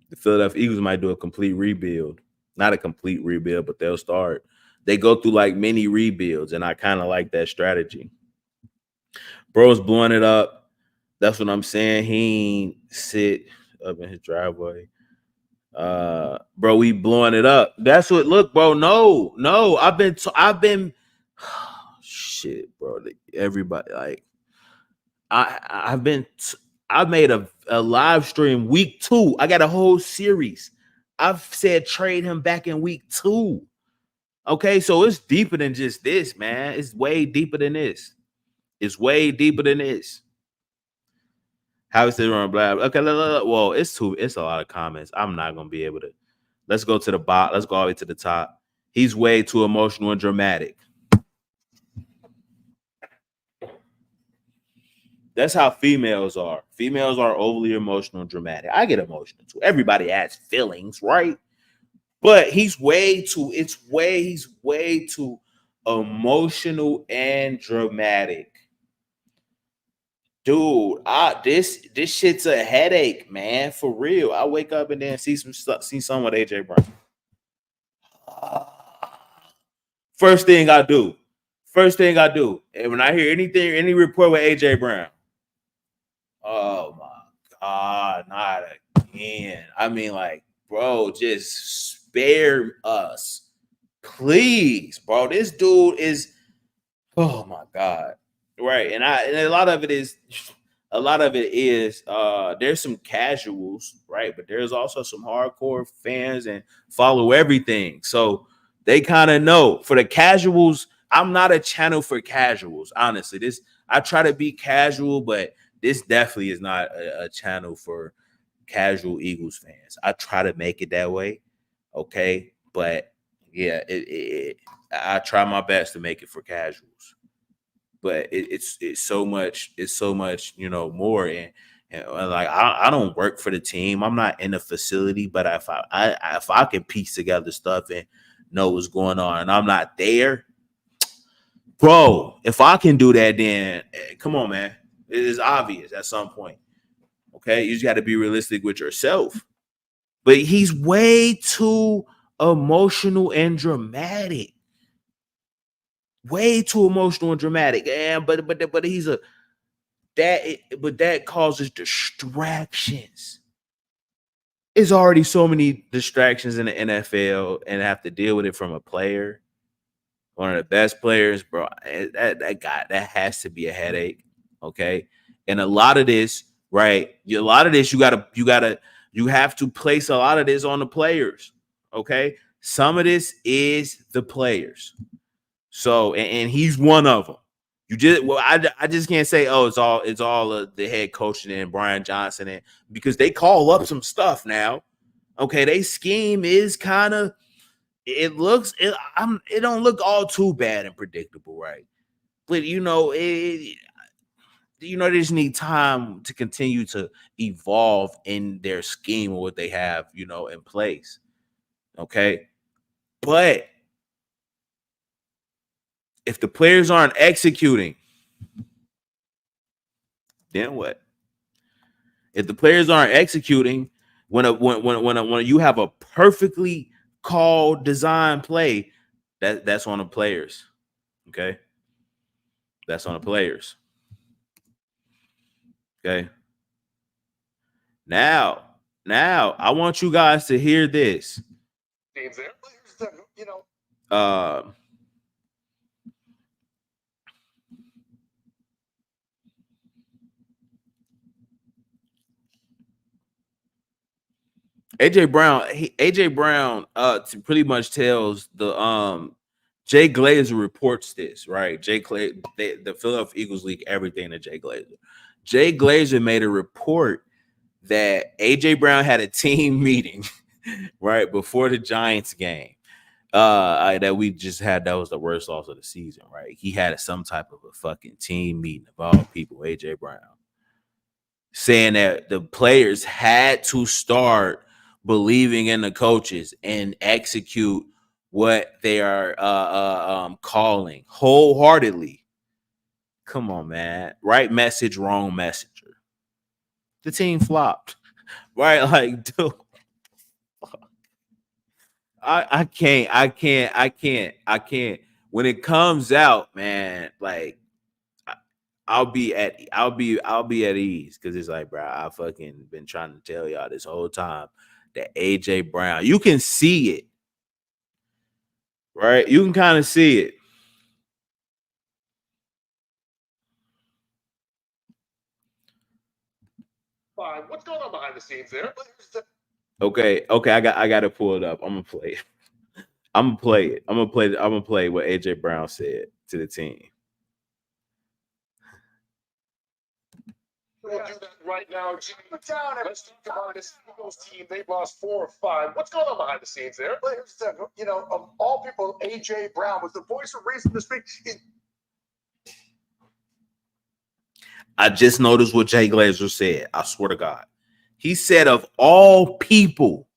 The Philadelphia Eagles might do a complete rebuild. Not a complete rebuild, but they'll start. They go through like mini rebuilds, and I kind of like that strategy. Bro's blowing it up. That's what I'm saying. He ain't sit up in his driveway. Bro, we blowing it up. That's what. Look, bro. No. I've been. Shit, bro. Everybody like. I've made a live stream week 2. I got a whole series. I've said trade him back in week 2. Okay, so it's deeper than just this, man. It's way deeper than this. It's way deeper than this. How is it on blah? Okay, well, it's a lot of comments. I'm not gonna be able to. Let's go to the bottom. Let's go all the way to the top. He's way too emotional and dramatic. That's how females are. Females are overly emotional and dramatic. I get emotional too. Everybody has feelings, right? But he's way too emotional and dramatic. Dude, this shit's a headache, man. For real. I wake up and then see some with AJ Brown. First thing I do. And when I hear any report with AJ Brown, oh my God, not again. I mean, like, bro, just spare us. Please, bro. This dude is, oh my God. Right. And a lot of it is there's some casuals, right? But there's also some hardcore fans and follow everything. So they kind of know. For the casuals, I'm not a channel for casuals, honestly. I try to be casual, but this definitely is not a channel for casual Eagles fans. I try to make it that way, okay? But yeah, I try my best to make it for casuals. But it's so much more, and like I don't work for the team. I'm not in the facility, but if I can piece together stuff and know what's going on, and I'm not there, bro. If I can do that, then come on, man. It is obvious at some point. Okay, you just got to be realistic with yourself. But he's way too emotional and dramatic. Way too emotional and dramatic. And but he's that causes distractions. It's already so many distractions in the NFL, and have to deal with it from a player, one of the best players, bro. That has to be a headache. Okay. And a lot of this, right? You have to place a lot of this on the players. Okay. Some of this is the players. So, and he's one of them. I just can't say, oh, it's all the head coaching and Brian Johnson, and because they call up some stuff now. Okay, they scheme is kind of, it don't look all too bad and predictable, right? But they just need time to continue to evolve in their scheme or what they have, in place. Okay, but if the players aren't executing, then what? If the players aren't executing, when you have a perfectly called design play, That's on the players. Okay. That's on the players. Okay. Now, I want you guys to hear this. You know, AJ Brown pretty much tells the Jay Glazer reports this, right? The Philadelphia Eagles leak everything to Jay Glazer. Jay Glazer made a report that AJ Brown had a team meeting right before the Giants game. That we just had, that was the worst loss of the season, right? He had some type of a fucking team meeting of all people, AJ Brown, saying that the players had to start believing in the coaches and execute what they are calling wholeheartedly. Come on, man. Right message, wrong messenger. The team flopped. Right? Like, dude. I can't. When it comes out, man, like I'll be at ease because it's like, bro, I fucking been trying to tell y'all this whole time that AJ Brown, you can see it, right? You can kind of see it. Fine. What's going on behind the scenes there? Okay, I got to pull it up. I'm gonna play it. I'm gonna play it. I'm gonna play what AJ Brown said to the team. We'll do that right now. Let's talk about this Eagles team. They've lost 4 or 5. What's going on behind the scenes there? You know, of all people, AJ Brown was the voice of reason to speak. I just noticed what Jay Glazer said. I swear to God. He said, of all people,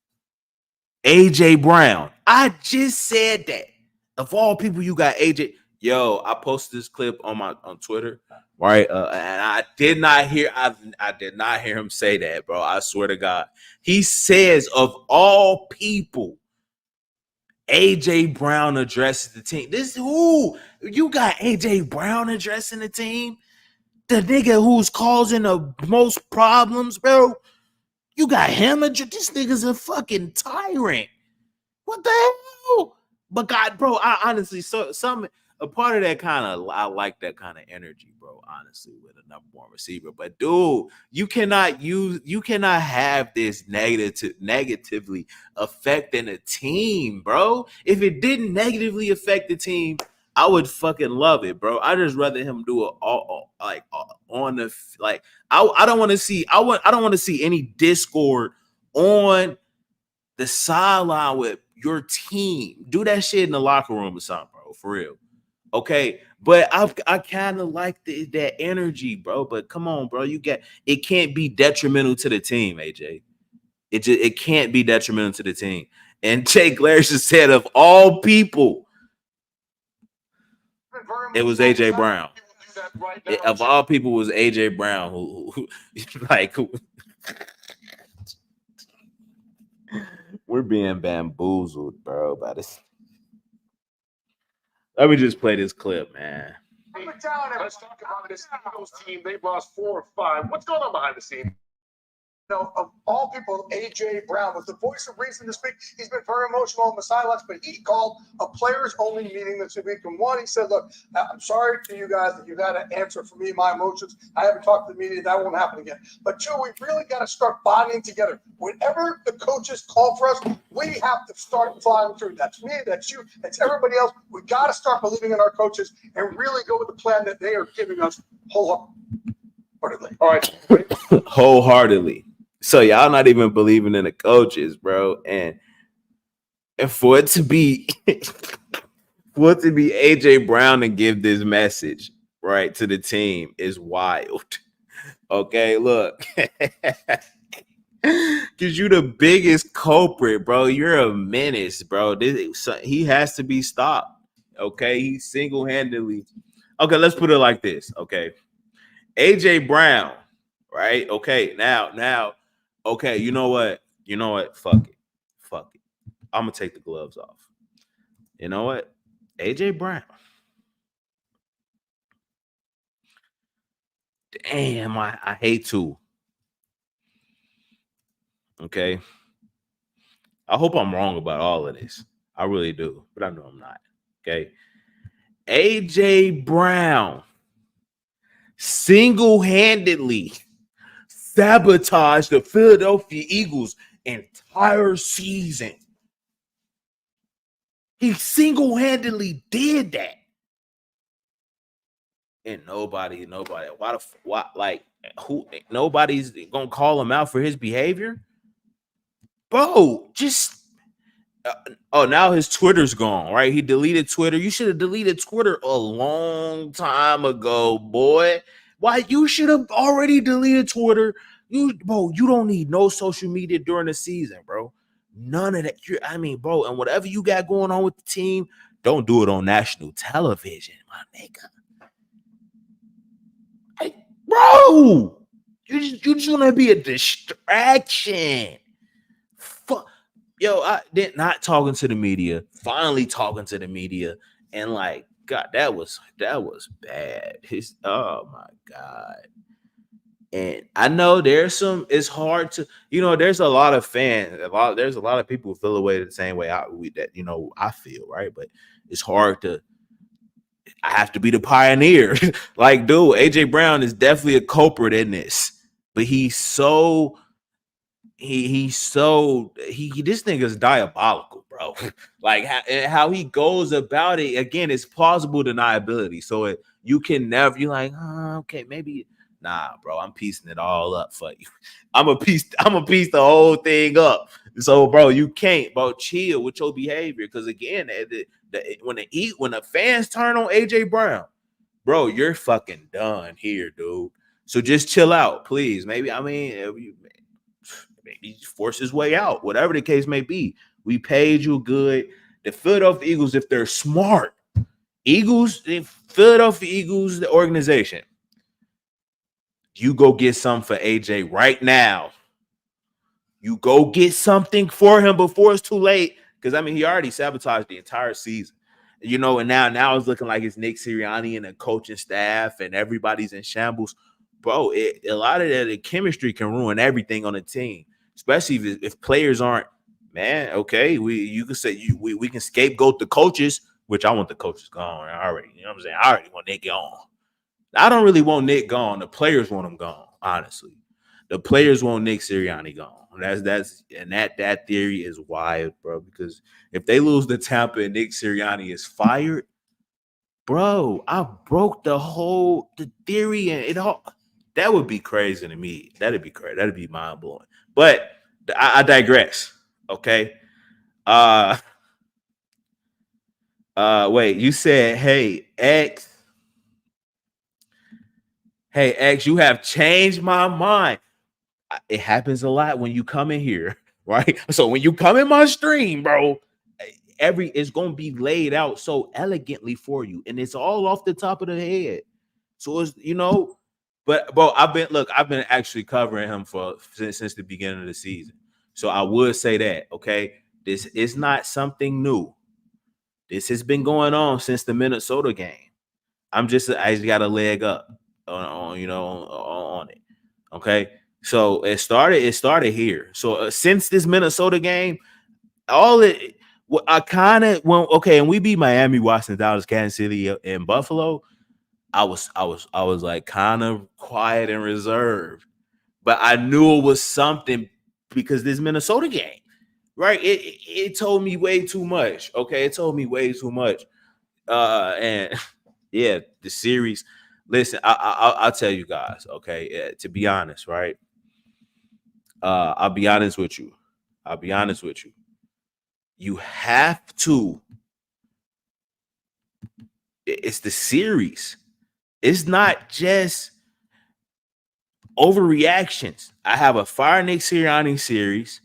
AJ Brown. I just said that. Of all people, you got AJ. Yo, I posted this clip on Twitter, right? And I did not hear him say that, bro. I swear to God. He says, of all people, AJ Brown addresses the team. This who you got AJ Brown addressing the team? The nigga who's causing the most problems, bro. You got him. This nigga's a fucking tyrant. What the hell? But God, bro, I honestly, a part of that kind of, I like that kind of energy, bro. Honestly, with a number one receiver. But dude, you cannot have this negatively affecting a team, bro. If it didn't negatively affect the team, I would fucking love it, bro. I just rather him do it all on the like. I don't want to see. I don't want to see any discord on the sideline with your team. Do that shit in the locker room or something, bro. For real. Okay. But I kind of like that energy, bro. But come on, bro. It can't be detrimental to the team, AJ. It can't be detrimental to the team. And Jay Glazer said, of all people, it was AJ Brown. Of all people, was AJ Brown who like we're being bamboozled, bro, by this. Let me just play this clip, man. Let's talk about this Eagles team. They've lost 4 or 5. What's going on behind the scenes? You know, of all people, AJ Brown was the voice of reason to speak. He's been very emotional on the sidelines, but he called a players-only meeting this week. And one, he said, look, I'm sorry to you guys that you've had to answer for me, my emotions. I haven't talked to the media. That won't happen again. But two, we really got to start bonding together. Whenever the coaches call for us, we have to start flying through. That's me, that's you, that's everybody else. We got to start believing in our coaches and really go with the plan that they are giving us wholeheartedly. All right. Wholeheartedly. So y'all not even believing in the coaches, bro. And for it to be AJ Brown and give this message right to the team is wild. Okay, look. Cause you the biggest culprit, bro. You're a menace, bro. He has to be stopped. Okay, he single-handedly. Okay, let's put it like this. Okay, AJ Brown, right? Okay, now. Okay, you know what? Fuck it. I'm gonna take the gloves off. You know what? AJ Brown. Damn, I hate to. Okay. I hope I'm wrong about all of this. I really do, but I know I'm not. Okay. AJ Brown single-handedly sabotaged the Philadelphia Eagles' entire season. He single-handedly did that. And nobody, why, nobody's gonna call him out for his behavior, bro. Just now his Twitter's gone, right? He deleted Twitter. You should have deleted Twitter a long time ago, boy. Why you should have already deleted Twitter? You don't need no social media during the season, bro. None of that. Bro, and whatever you got going on with the team, don't do it on national television, my nigga. Hey, bro, you just want to be a distraction. Fuck. Yo, I did not talking to the media, finally talking to the media, and like, God, that was bad. Oh my God. And I know it's hard to, there's a lot of fans, there's a lot of people who feel the way the same way I feel, right? But it's hard to, I have to be the pioneer. Like, dude, AJ Brown is definitely a culprit in this, but he's so this nigga's diabolical, bro. Like how he goes about it, again, it's plausible deniability. So you can never, you're like, okay, maybe, nah, bro, I'm piecing it all up for you. I'm a piece the whole thing up. So, bro, you can't, bro, chill with your behavior. Because again, when the fans turn on AJ Brown, bro, you're fucking done here, dude. So just chill out, please. Maybe force his way out, whatever the case may be. We paid you good. The Philadelphia Eagles, if they're smart, Philadelphia Eagles, the organization, you go get something for AJ right now. You go get something for him before it's too late. Because he already sabotaged the entire season. And now it's looking like it's Nick Sirianni and the coaching staff and everybody's in shambles. Bro, a lot of the chemistry can ruin everything on the team. Especially if players aren't, man, okay, we can scapegoat the coaches, which I want the coaches gone already. You know what I'm saying? I already want Nick gone. I don't really want Nick gone. The players want him gone, honestly. The players want Nick Sirianni gone. That theory is wild, bro, because if they lose to Tampa and Nick Sirianni is fired, bro, I broke the theory and it all. That would be crazy to me. That'd be crazy. That'd be mind blowing. But I digress. Okay. Wait, you said, hey, X, you have changed my mind. It happens a lot when you come in here, right? So when you come in my stream, bro, it's gonna be laid out so elegantly for you, and it's all off the top of the head. So it's but bro, I've been actually covering him since the beginning of the season. So I would say that, okay, this is not something new. This has been going on since the Minnesota game. I just got a leg up on it. Okay. So it started here. So since this Minnesota game, I kind of and we beat Miami, Washington, Dallas, Kansas City, and Buffalo. I was like kind of quiet and reserved, but I knew it was something because this Minnesota game, right? It told me way too much. Okay, it told me way too much. And yeah, the series. Listen, I'll tell you guys. Okay, to be honest, right? I'll be honest with you. You have to. It's the series. It's not just overreactions. I have a Fire Nick Sirianni series,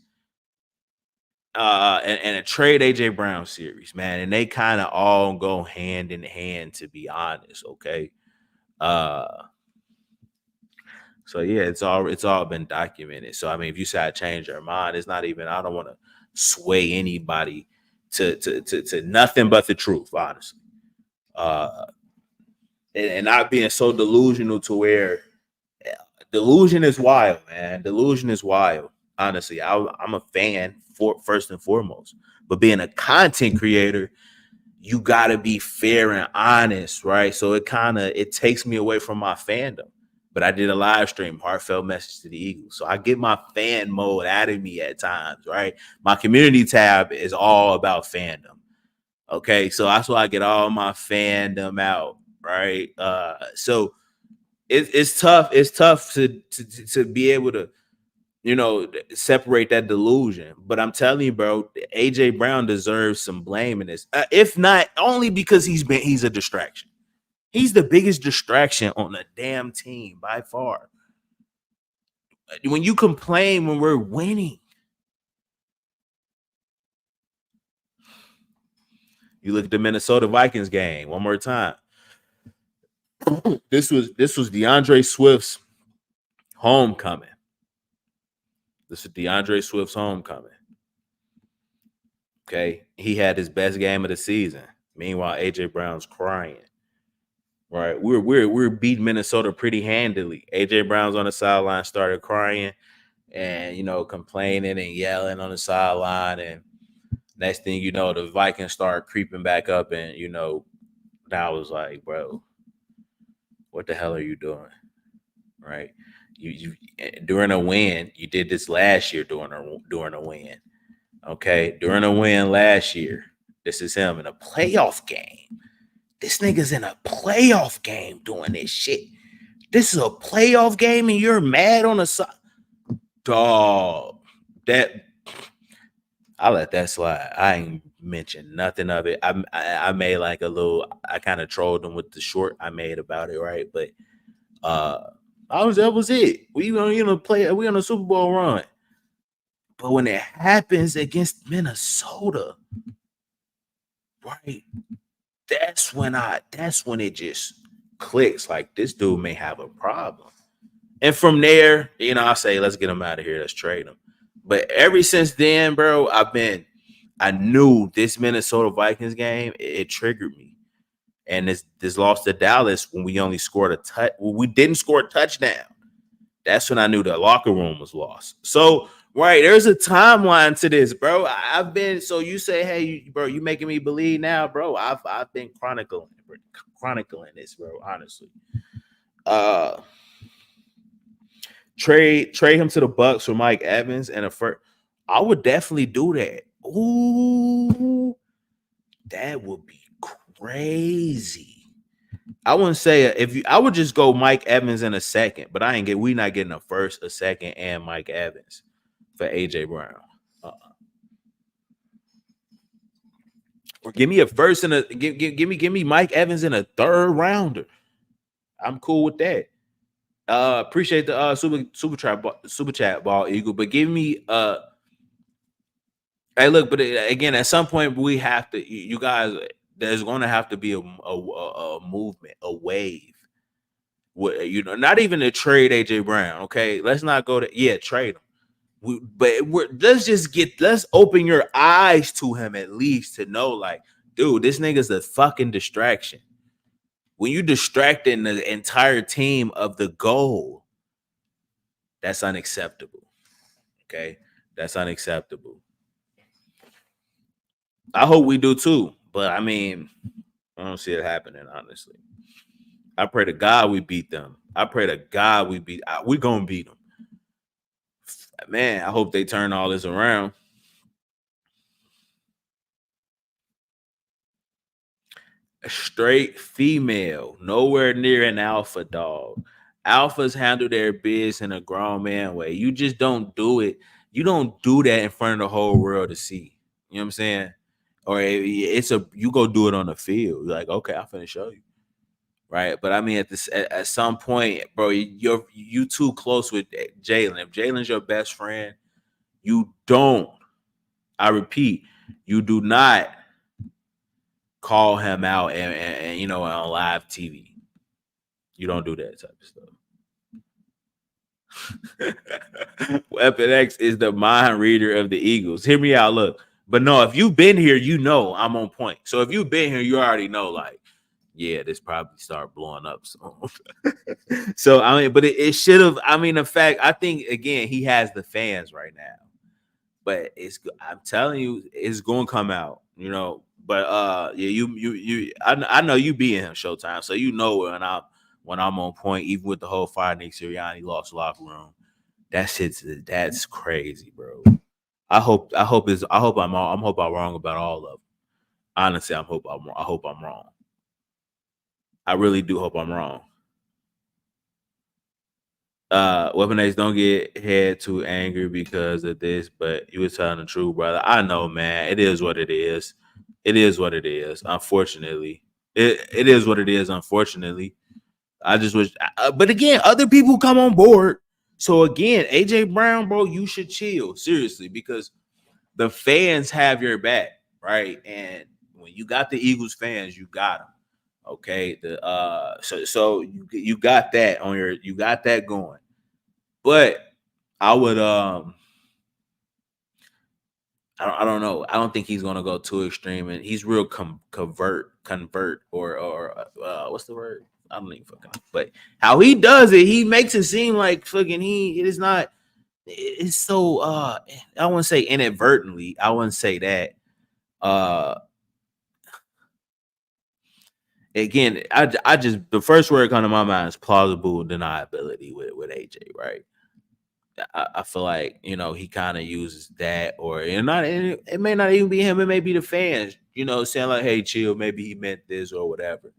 and a Trade AJ Brown series, man, and they kind of all go hand in hand. To be honest, okay. So yeah, it's all been documented. So if you say I change your mind, it's not even. I don't want to sway anybody to nothing but the truth, honestly. uh, and not being so delusional to where delusion is wild, man. Delusion is wild. Honestly, I'm a fan for first and foremost, but being a content creator, you got to be fair and honest, right? So it takes me away from my fandom. But I did a live stream, heartfelt message to the Eagles. So I get my fan mode out of me at times, right? My community tab is all about fandom. Okay, so that's why I get all my fandom out, right? So it's tough. It's tough to be able to, separate that delusion. But I'm telling you, bro, AJ Brown deserves some blame in this. If not only because he's a distraction. He's the biggest distraction on the damn team by far. When you complain when we're winning, you look at the Minnesota Vikings game one more time. This was DeAndre Swift's homecoming. This is DeAndre Swift's homecoming. Okay, he had his best game of the season. Meanwhile, AJ Brown's crying. Right, we're beating Minnesota pretty handily. AJ Brown's on the sideline, started crying, and complaining and yelling on the sideline. And next thing you know, the Vikings start creeping back up, and that was like, bro, what the hell are you doing? Right, you during a win, you did this last year during a win. Okay, during a win last year, this is him in a playoff game. This nigga's in a playoff game doing this shit. This is a playoff game and you're mad on the side. Dog, I let that slide. I ain't mentioned nothing of it. I made like a little, I kind of trolled him with the short I made about it, right? But that was it. We on a Super Bowl run. But when it happens against Minnesota, right? That's when it just clicks. Like, this dude may have a problem. And from there, I say, let's get him out of here. Let's trade him. But ever since then, bro, I knew this Minnesota Vikings game, it triggered me. And this loss to Dallas, when we only scored a touch, we didn't score a touchdown. That's when I knew the locker room was lost. So, right, there's a timeline to this, bro. So you say, hey, bro, you making me believe now, bro. I've been chronicling this, bro, honestly. Trade him to the Bucks for Mike Evans and a first. I would definitely do that. Ooh, that would be crazy. I wouldn't say I would just go Mike Evans in a second, but we not getting a first, a second, and Mike Evans for AJ Brown. Or give me a first and give me Mike Evans in a third rounder. I'm cool with that. Appreciate the super chat ball Eagle, but give me hey, look, but again, at some point we have to, you guys, there's going to have to be a movement, a wave. Not even to trade AJ Brown. Okay, let's not go to trade him. Let's open your eyes to him at least to know, like, dude, this nigga's a fucking distraction. When you distracting the entire team of the goal, that's unacceptable. Okay, that's unacceptable. I hope we do too, but I mean, I don't see it happening, honestly. I pray to God we beat them. I pray to God we're gonna beat them. Man, I hope they turn all this around. A straight female, nowhere near an alpha dog. Alphas handle their biz in a grown man way. You just don't do it. You don't do that in front of the whole world to see. You know what I'm saying? Or you go do it on the field. You're like, okay, I'm finna show you. Right. But I mean, at some point, bro, you too close with Jalen. If Jalen's your best friend, you don't. I repeat, you do not call him out and on live TV. You don't do that type of stuff. Weapon X is the mind reader of the Eagles. Hear me out. Look, but no, if you've been here, I'm on point. So if you've been here, you already know, like, yeah, this probably start blowing up soon. So I mean, but it should have. I mean, in fact, I think again he has the fans right now, but I'm telling you, it's going to come out. But yeah, I know you be in Showtime, so when I'm on point, even with the whole fire Nick Sirianni lost locker room. That's crazy, bro. I hope I'm wrong about all of them. Honestly, I hope I'm wrong. I really do hope I'm wrong. Weapon X, don't get head too angry because of this, but you was telling the truth, brother. I know, man. It is what it is. It is what it is. Unfortunately, it is what it is. Unfortunately, I just wish. But again, other people come on board. So again, AJ Brown, bro, you should chill seriously because the fans have your back, right? And when you got the Eagles fans, you got them. Okay, so you got that you got that going. But I would I don't know. I don't think he's gonna go too extreme, and he's real convert or what's the word? I don't even fucking know. But how he does it, he makes it seem like fucking it is not. It's so I wouldn't say inadvertently. I wouldn't say that. Uh, Again, I just the first word come to my mind is plausible deniability with AJ, right? I feel like he kind of uses that, or not. It may not even be him. It may be the fans, saying like, "Hey, chill. Maybe he meant this or whatever."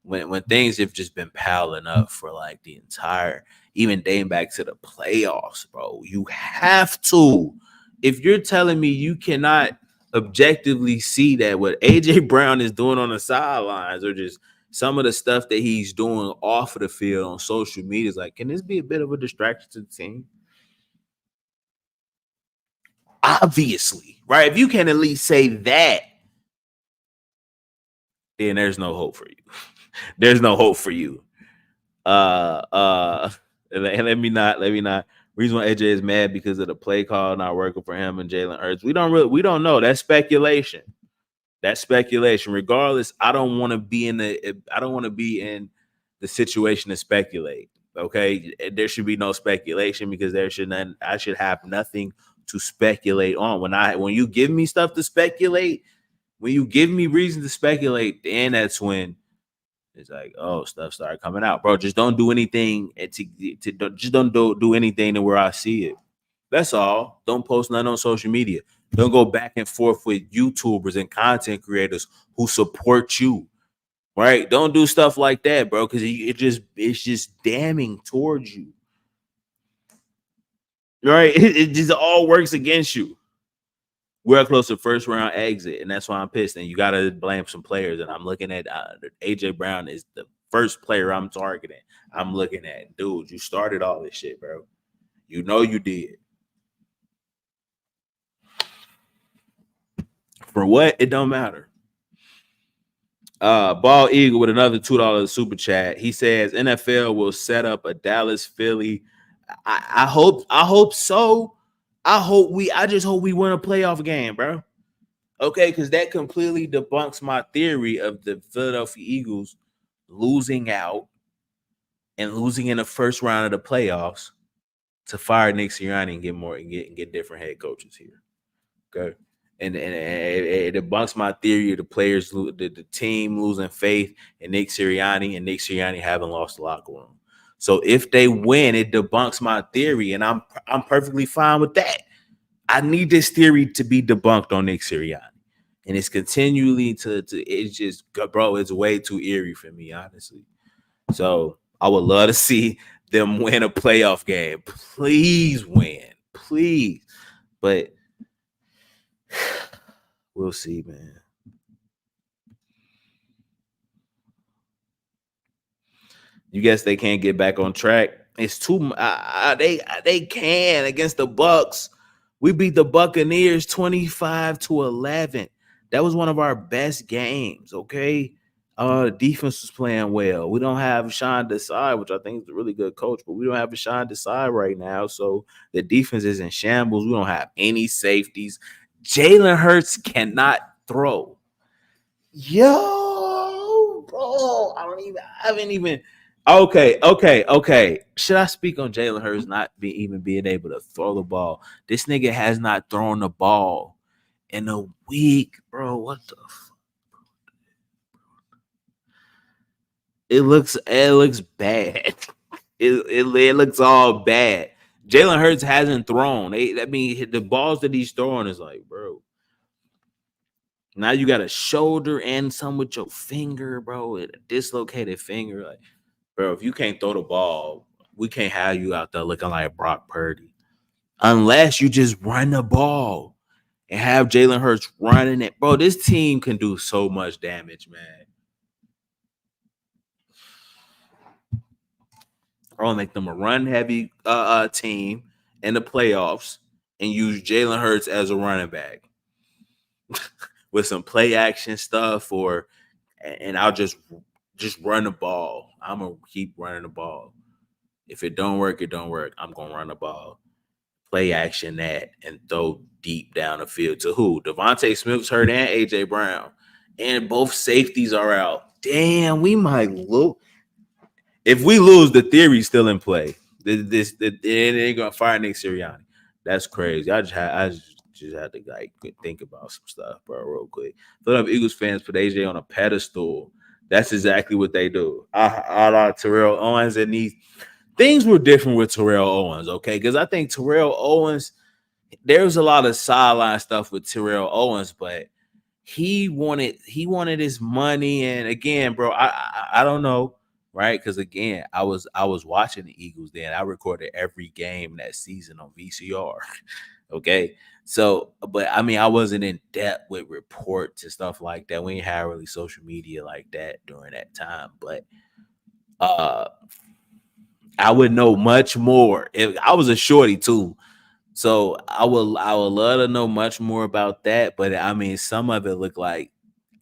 When things have just been piling up for like the entire, even dating back to the playoffs, bro. You have to. If you're telling me you cannot objectively see that what AJ Brown is doing on the sidelines, or just some of the stuff that he's doing off of the field on social media, is like, can this be a bit of a distraction to the team? Obviously, right? If you can at least say that, then there's no hope for you. There's no hope for you. Let me not. Reason why AJ is mad because of the play call not working for him and Jalen Hurts. We don't know. That's speculation. That's speculation. Regardless, I don't want to be in the situation to speculate. Okay, there should be no speculation because I should have nothing to speculate on. When you give me stuff to speculate, when you give me reason to speculate, then that's when it's like, oh, stuff started coming out, bro. Just don't do anything just don't do anything to where I see it. That's all. Don't post nothing on social media. Don't go back and forth with YouTubers and content creators who support you. Right? Don't do stuff like that, bro, because it's just damning towards you. Right? It just all works against you. We're close to first round exit, and that's why I'm pissed. And you got to blame some players. And I'm looking at AJ Brown is the first player I'm targeting. I'm looking at, dude, you started all this shit, bro. You know you did. For what? It don't matter. Ball Eagle with another $2 super chat. He says NFL will set up a Dallas Philly. I hope so. I just hope we win a playoff game, bro. Okay, because that completely debunks my theory of the Philadelphia Eagles losing out and losing in the first round of the playoffs to fire Nick Sirianni and get different head coaches here. Okay. And it debunks my theory of the players, the team losing faith in Nick Sirianni and Nick Sirianni having lost the locker room. So if they win, it debunks my theory, and I'm perfectly fine with that. I need this theory to be debunked on Nick Sirianni, and it's continually it's just, bro, it's way too eerie for me, honestly. So I would love to see them win a playoff game. Please win, please. But we'll see, man. You guess they can't get back on track? It's too. They can against the Bucks. We beat the Buccaneers 25-11. That was one of our best games. Okay, defense was playing well. We don't have Sean Desai, which I think is a really good coach, but we don't have Sean Desai right now. So the defense is in shambles. We don't have any safeties. Jalen Hurts cannot throw. Yo, bro. I haven't even. Okay. Should I speak on Jalen Hurts not even being able to throw the ball? This nigga has not thrown the ball in a week, bro. What the? It looks bad. It looks all bad. Jalen Hurts hasn't thrown. I mean, the balls that he's throwing is like, bro. Now you got a shoulder and some with your finger, bro. A dislocated finger, like, bro. If you can't throw the ball, we can't have you out there looking like Brock Purdy, unless you just run the ball and have Jalen Hurts running it, bro. This team can do so much damage, man. I'll make them a run heavy team in the playoffs and use Jalen Hurts as a running back with some play action stuff, and I'll just run the ball. I'm gonna keep running the ball. If it don't work, it don't work. I'm gonna run the ball, play action that, and throw deep down the field to who? Devontae Smith's hurt and AJ Brown, and both safeties are out. Damn, we might look. If we lose, the theory's still in play. They ain't gonna fire Nick Sirianni. That's crazy. I just had to like think about some stuff, bro, real quick. Philadelphia Eagles fans put AJ on a pedestal. That's exactly what they do. I like Terrell Owens, and these things were different with Terrell Owens, okay? Because I think Terrell Owens, there's a lot of sideline stuff with Terrell Owens, but he wanted his money, and again, bro, I don't know, right? Because again, I was watching the Eagles then. I recorded every game that season on VCR. Okay, so but I mean, I wasn't in depth with reports and stuff like that. We ain't had really social media like that during that time, but uh, I would know much more if I was a shorty too. So I would love to know much more about that. But I mean, some of it looked like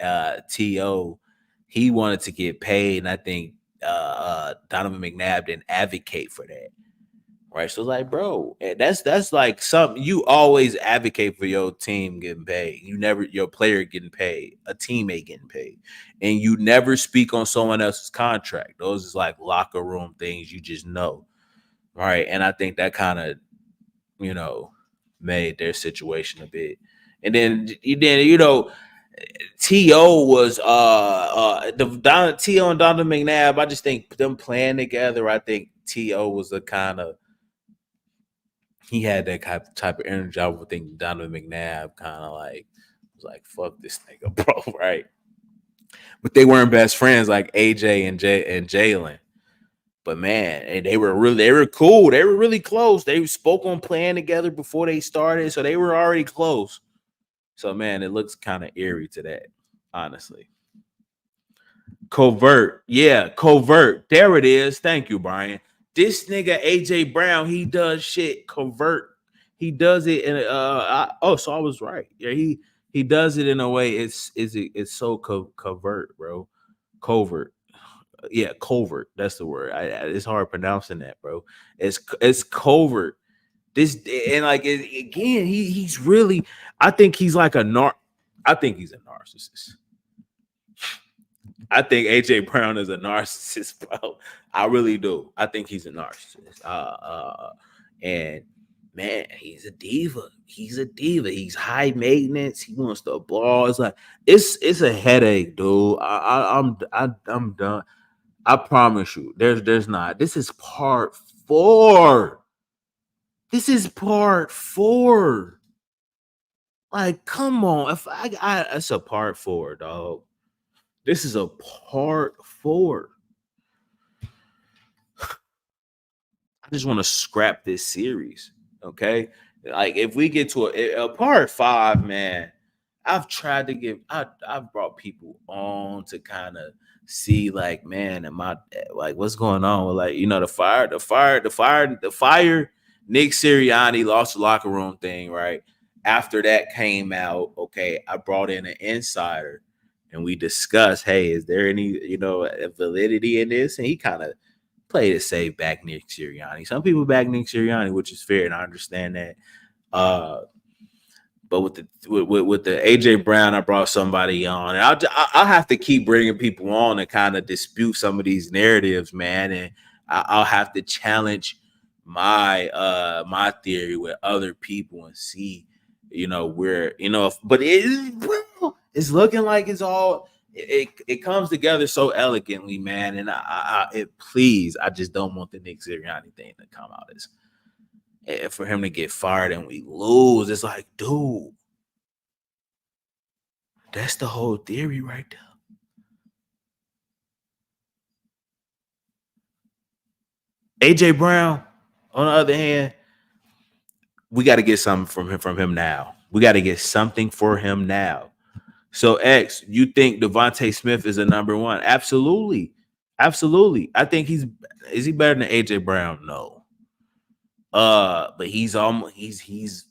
T.O. He wanted to get paid, and I think Donovan McNabb didn't advocate for that. Right. So like, bro, that's like something you always advocate for your team getting paid. You never your player getting paid, a teammate getting paid. And you never speak on someone else's contract. Those is like locker room things you just know. Right. And I think that kind of you know, made their situation a bit. And then T.O. was T.O. and Donovan McNabb. I just think them playing together, I think T.O. was a kind of he had that type of energy. I would think Donovan McNabb kind of like was like, fuck this nigga, bro, right? But they weren't best friends like AJ and Jalen. But man, and they were cool. They were really close. They spoke on playing together before they started, so they were already close. So man, it looks kind of eerie to that, honestly. Covert, yeah, covert. There it is. Thank you, Brian. This nigga AJ Brown, he does shit covert. He does it in so I was right. Yeah, he does it in a way. It's so covert, bro. Covert. Yeah, covert. That's the word. It's hard pronouncing that, bro. It's covert. This and like again, he's really. I think he's like I think he's a narcissist. I think AJ Brown is a narcissist, bro. I really do. I think he's a narcissist. And man, he's a diva. He's a diva. He's high maintenance. He wants the ball. It's like it's a headache, dude. I'm done. I promise you, there's not. This is part 4. This is part 4. Like, come on. If it's a part 4, dog. This is a part 4. I just want to scrap this series. Okay. Like, if we get to a part 5, man, I've brought people on to kind of see, like, man, am I like what's going on with, like, the fire. Nick Sirianni lost the locker room thing, right? After that came out, okay, I brought in an insider and we discussed, hey, is there any, validity in this? And he kind of played it safe, back Nick Sirianni. Some people back Nick Sirianni, which is fair, and I understand that. But But with the AJ Brown, I brought somebody on, and I'll have to keep bringing people on to kind of dispute some of these narratives, man. And I'll have to challenge my theory with other people and see, where but it's looking like it's all it comes together so elegantly, man. And I just don't want the Nick Sirianni thing to come out as for him to get fired and we lose. It's like, dude, that's the whole theory right there. AJ Brown, on the other hand, we got to get something from him now. We got to get something for him now. So, X, you think Devontae Smith is a number one? Absolutely. Absolutely. I think is he better than AJ Brown? No. But he's almost he's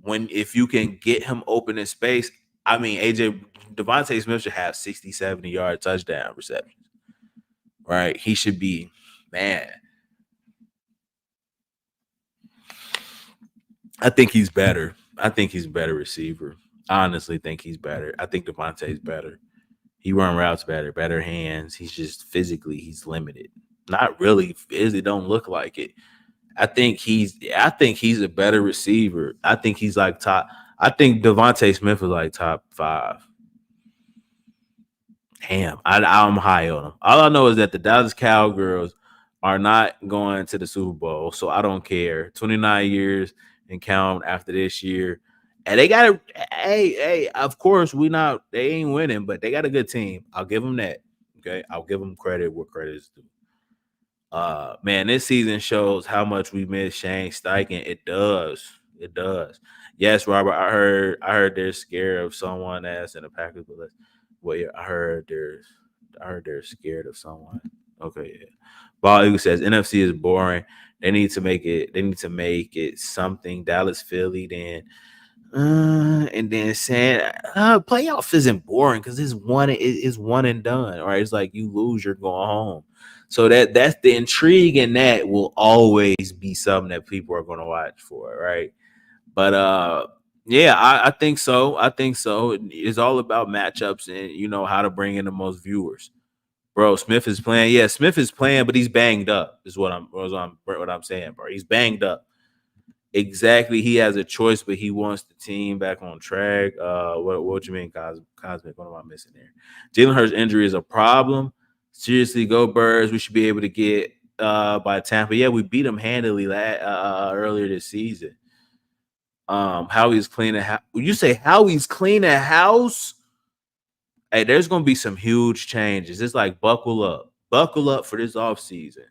when if you can get him open in space, I mean Devontae Smith should have 60, 70-yard touchdown receptions. Right? He should be, man. I think he's better. I think he's a better receiver. I honestly think he's better. I think Devontae's better. He run routes better hands. He's just physically he's limited. Not really. It don't look like it. I think he's a better receiver. I think he's like top. I think Devontae Smith is like top 5. Damn, I'm high on him. All I know is that the Dallas Cowgirls are not going to the Super Bowl, so I don't care. 29 years and count after this year. And they got hey, of course, they ain't winning, but they got a good team. I'll give them that. Okay. I'll give them credit where credit is due. Man, this season shows how much we miss Shane Steichen. It does. It does. Yes, Robert. I heard they're scared of someone as in the Packers, but yeah, I heard they're scared of someone. Okay, yeah. Ball Eagle says NFC is boring. They need to make it. They need to make it something. Dallas, Philly, then and then saying playoff isn't boring because it's one and done. Right? It's like you lose, you're going home. So that's the intrigue, and that will always be something that people are going to watch for, right? But yeah, I think so. I think so. It's all about matchups and how to bring in the most viewers. Bro, Smith is playing. Yeah, Smith is playing, but he's banged up. Is what I'm saying, bro. He's banged up. Exactly. He has a choice, but he wants the team back on track. What you mean, Cosmic? What am I missing there? Jalen Hurts' injury is a problem. Seriously, go Birds. We should be able to get by Tampa. Yeah, we beat them handily earlier this season. How he's cleaning house. You say how he's cleaning house? Hey, there's gonna be some huge changes. It's like buckle up for this offseason.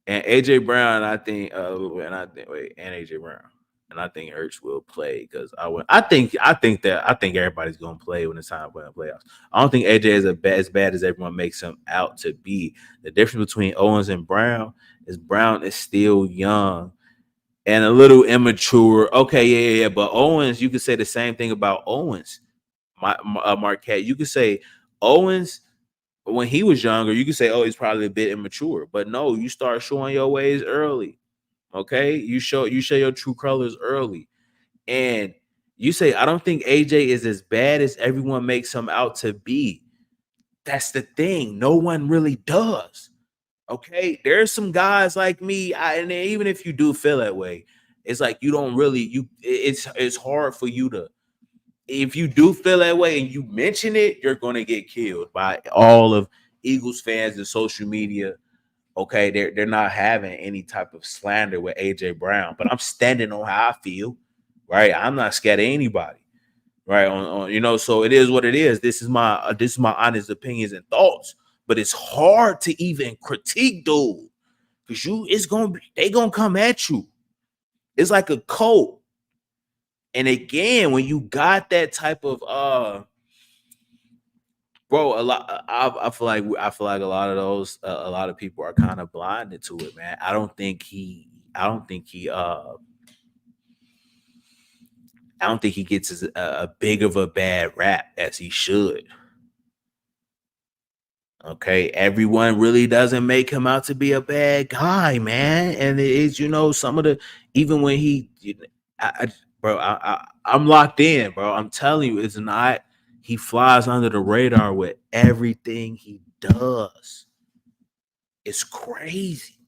And AJ Brown, I think, and AJ Brown, and I think Ertz will play because I think everybody's gonna play when it's time to play in playoffs. I don't think AJ is as bad as everyone makes him out to be. The difference between Owens and Brown is still young and a little immature. Okay, yeah. But Owens, you could say the same thing about Owens. Marquette, you could say Owens when he was younger, you could say, oh, he's probably a bit immature. But no, you start showing your ways early. Okay. You show your true colors early. And you say, I don't think AJ is as bad as everyone makes him out to be. That's the thing. No one really does. Okay. There's some guys like me. And even if you do feel that way, it's like you don't really, it's hard for you to, if you do feel that way and you mention it, you're going to get killed by all of Eagles fans and social media. Okay, they're not having any type of slander with AJ Brown, but I'm standing on how I feel, right? I'm not scared of anybody, right? So it is what it is. This is my honest opinions and thoughts, but it's hard to even critique, dude, because they gonna come at you. It's like a cult. And again, when you got that type of bro, a lot I feel like a lot of those a lot of people are kind of blinded to it, man. I don't think he gets a big of a bad rap as he should. Okay, everyone really doesn't make him out to be a bad guy, man. And it's some of the even when he I'm locked in, bro. I'm telling you, it's not. He flies under the radar with everything he does. It's crazy.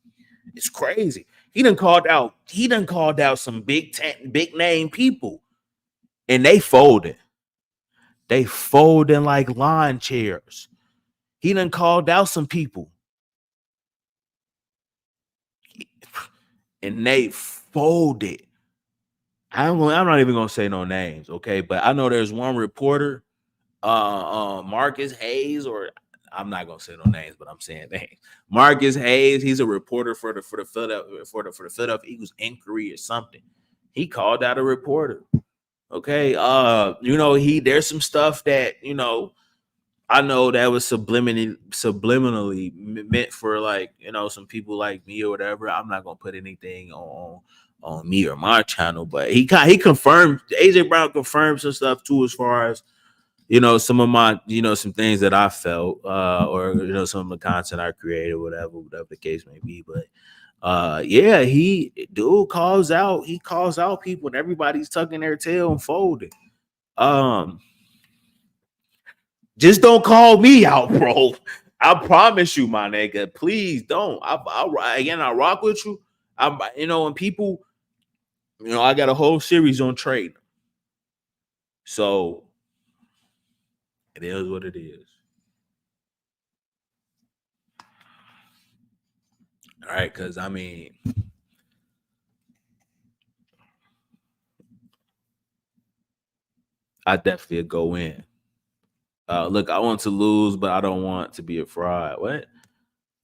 It's crazy. He done called out. He done called out some big name people, and they folded. They folding like lawn chairs. He done called out some people, and they folded. I'm not even gonna say no names, okay? But I know there's one reporter, Marcus Hayes, or I'm not gonna say no names, but I'm saying names. Marcus Hayes, he's a reporter for the Philadelphia Eagles inquiry or something. He called out a reporter. Okay, there's some stuff that I know that was subliminally meant for like some people like me or whatever. I'm not gonna put anything on me or my channel, but he confirmed. AJ Brown confirmed some stuff too, as far as some of my some things that I felt, or some of the content I created, whatever the case may be. But yeah, he calls out people, and everybody's tucking their tail and folding. Just don't call me out, bro. I promise you, my nigga. Please don't. I rock with you. When people, I got a whole series on trade. So it is what it is. All right, because I mean, I definitely go in. Look, I want to lose, but I don't want to be a fraud. What?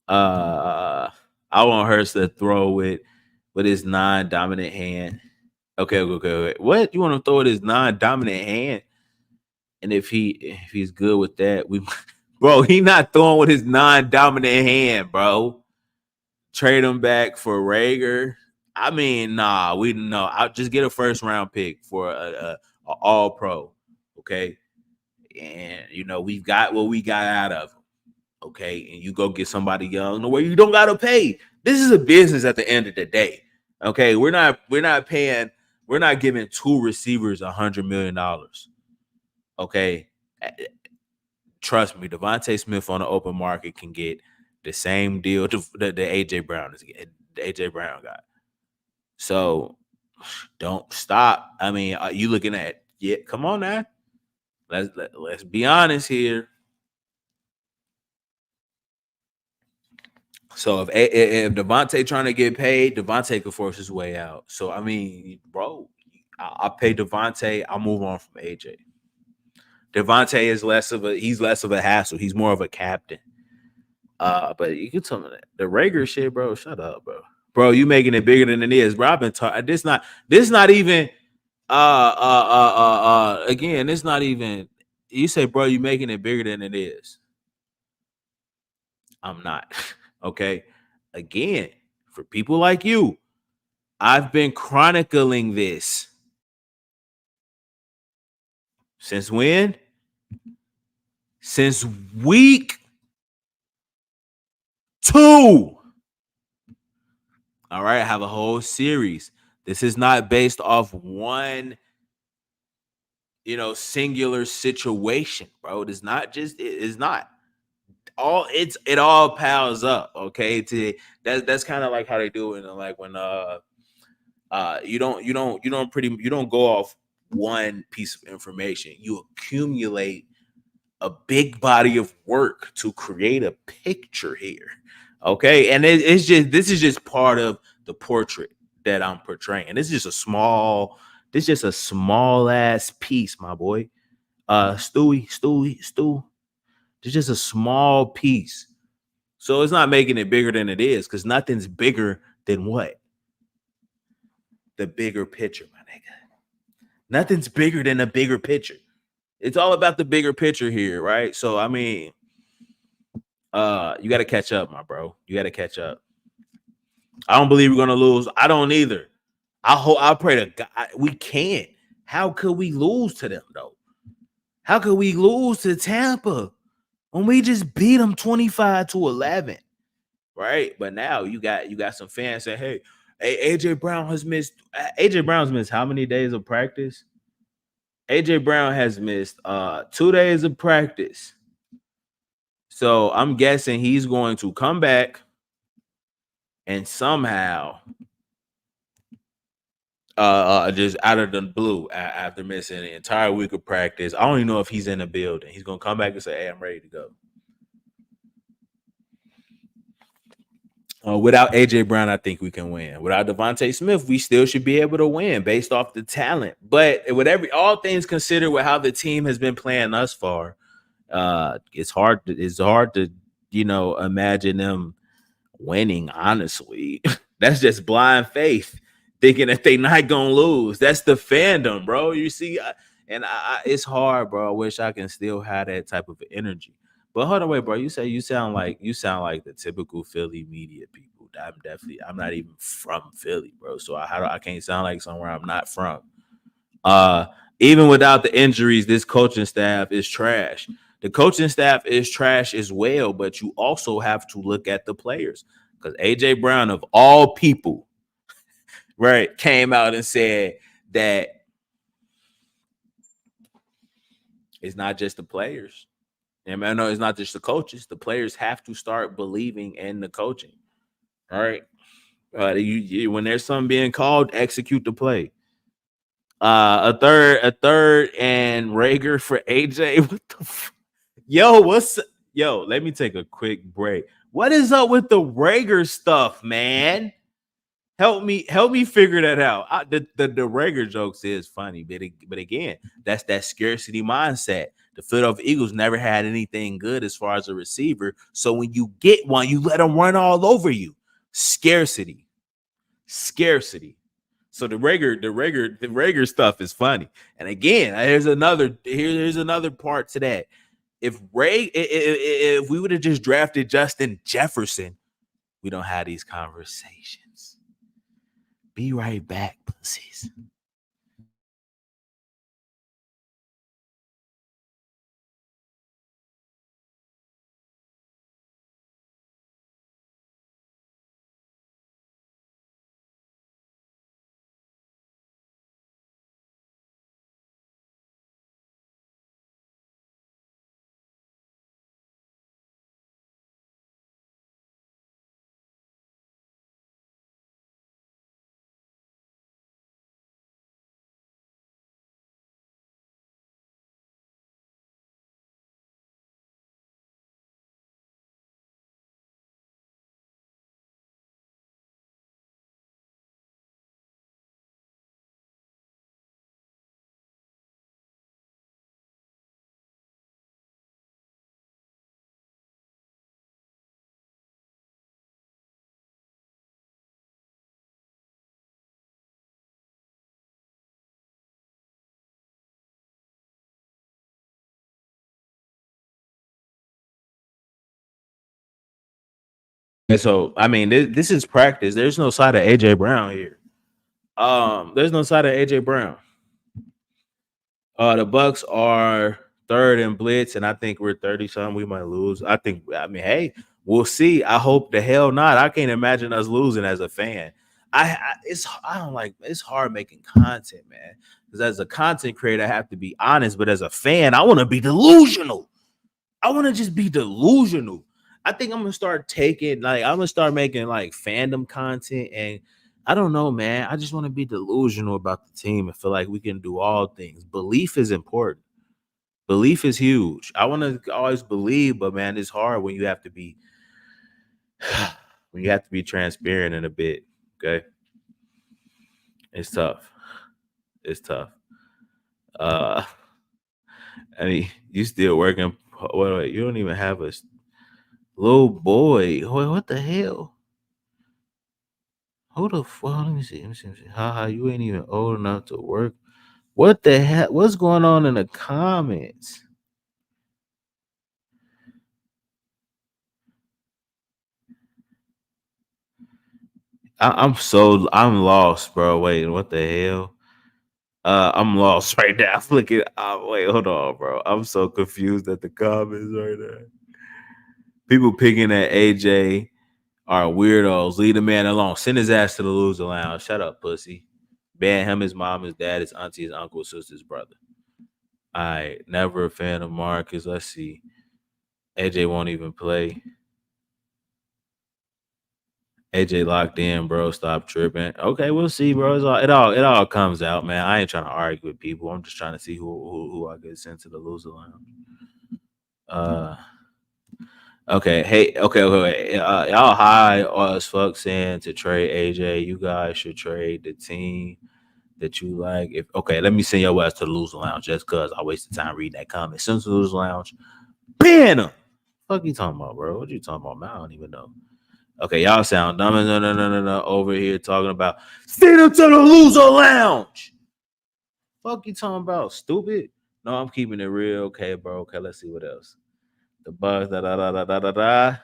I want Hurts to throw with his non-dominant hand. Okay. What? You want to throw with his non-dominant hand? And if he's good with that, bro, he not throwing with his non-dominant hand, bro. Trade him back for Rager. I mean, nah, we know. I'll just get a first round pick for a all pro. Okay. And we've got what we got out of him. Okay. And you go get somebody young where you don't gotta pay. This is a business at the end of the day. Okay. We're not giving two receivers $100 million. Okay. Trust me, Devontae Smith on the open market can get the same deal that the AJ Brown got. So don't stop. I mean, are you looking at come on now. Let's be honest here. So if Devontae trying to get paid, Devontae could force his way out. So I mean, bro, I pay Devontae. I'll move on from AJ. Devontae is less of a hassle. He's more of a captain. But you can tell me that the Rager shit, bro. Shut up, bro. Bro, you making it bigger than it is, bro. I've been talking. This not even. Again, it's not even. You say, bro, you making it bigger than it is. I'm not. Okay. Again, for people like you, I've been chronicling this. Since when? Since week 2. All right, I have a whole series. This is not based off one, singular situation, bro. It is not just. It is not it all piles up. Okay, that's kind of like how they do it, like when you don't go off one piece of information. You accumulate a big body of work to create a picture here. Okay, and this is just part of the portrait that I'm portraying. This is just a small ass piece, my boy. Stewie. It's just a small piece. So it's not making it bigger than it is, because nothing's bigger than what? The bigger picture, my nigga. Nothing's bigger than a bigger picture. It's all about the bigger picture here, right? So I mean, you got to catch up, my bro. You got to catch up. I don't believe we're gonna lose. I don't either. I pray to God we can't. How could we lose to them though? How could we lose to Tampa when we just beat them 25-11? Right? But now you got some fans saying, "Hey, AJ Brown has missed. AJ Brown's missed how many days of practice? AJ Brown has missed 2 days of practice. So I'm guessing he's going to come back and somehow just out of the blue after missing an entire week of practice. I don't even know if he's in the building. He's gonna come back and say, "Hey, I'm ready to go." Without AJ Brown, I think we can win. Without Devontae Smith, we still should be able to win based off the talent. But with all things considered, with how the team has been playing thus far, it's hard to imagine them winning. Honestly, that's just blind faith, thinking that they not gonna lose. That's the fandom, bro. You see, it's hard, bro. I wish I can still have that type of energy. But hold on, wait, bro. You say you sound like the typical Philly media people. I'm not even from Philly, bro. So I can't sound like somewhere I'm not from. Uh, Even without the injuries, this coaching staff is trash. The coaching staff is trash as well, but you also have to look at the players because AJ Brown, of all people, right, came out and said that it's not just the players. And I know it's not just the coaches. The players have to start believing in the coaching. All right. When there's something being called, execute the play. A third and Rager for AJ. What the yo, let me take a quick break. What is up with the Rager stuff, man? Help me figure that out. The Rager jokes is funny, but again, that's that scarcity mindset. The Philadelphia Eagles never had anything good as far as a receiver. So when you get one, you let them run all over you. Scarcity. So the Rager stuff is funny. And again, here's another part to that. If we would have just drafted Justin Jefferson, we don't have these conversations. Be right back, pussies. And so, I mean, this is practice. There's no side of AJ Brown here. There's no side of AJ Brown. The Bucks are third in blitz, and I think we're 30 something. We might lose. I mean, hey, we'll see. I hope the hell not. I can't imagine us losing as a fan. I don't like it's hard making content, man. Because as a content creator, I have to be honest, but as a fan, I want to be delusional. I want to just be delusional. I think I'm gonna start making like fandom content, and I don't know, man. I just want to be delusional about the team and feel like we can do all things. Belief is important. Belief is huge. I want to always believe, but man, it's hard when you have to be transparent in a bit. Okay, it's tough. It's tough. Uh, I mean, you still working? Wait, you don't even have a little boy. What the hell? Who the fuck? Let me see. Haha, you ain't even old enough to work. What the hell? What's going on in the comments? I'm lost, bro. Wait, what the hell? I'm lost right now. Look at wait, hold on, bro. I'm so confused at the comments right now. People picking at AJ are weirdos. Leave the man alone. Send his ass to the loser lounge. Shut up, pussy. Ban him, his mom, his dad, his auntie, his uncle, his sister, his brother. All right. Never a fan of Marcus. Let's see. AJ won't even play. AJ locked in, bro. Stop tripping. Okay, we'll see, bro. It all comes out, man. I ain't trying to argue with people. I'm just trying to see who I get sent to the loser lounge. Okay. Hey. Okay. Y'all high as fuck saying to trade AJ. You guys should trade the team that you like. If okay, let me send your ass to the loser lounge just cause I wasted time reading that comment. Send to the loser lounge. Ban him. Fuck you talking about, bro? What you talking about, man? I don't even know. Okay, y'all sound dumb. No. Over here talking about send him to the loser lounge. Fuck you talking about, stupid? No, I'm keeping it real. Okay, bro. Okay, let's see what else. The buzz, da.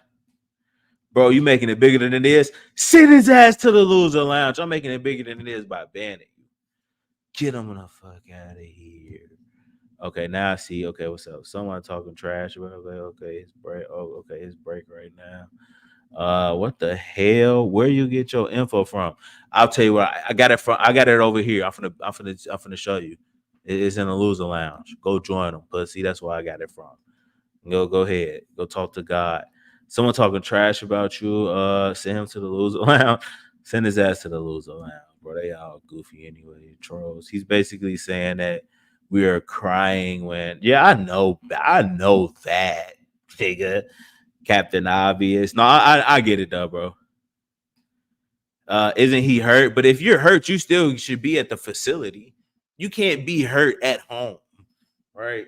Bro, you making it bigger than it is. Send his ass to the loser lounge. I'm making it bigger than it is by banning you. Get him the fuck out of here. Okay, now I see. Okay, what's up? Someone talking trash. Okay, his break. Oh, okay, his break right now. What the hell? Where you get your info from? I'll tell you what. I got it from. I got it over here. I'm finna show you. It's in the loser lounge. Go join them, pussy. That's where I got it from. Go ahead. Go talk to God. Someone talking trash about you. Send him to the loser lounge. Send his ass to the loser lounge, bro. They all goofy anyway. Trolls. He's basically saying that we are crying when. Yeah, I know that, nigga. Captain Obvious. No, I get it though, bro. Isn't he hurt? But if you're hurt, you still should be at the facility. You can't be hurt at home, right?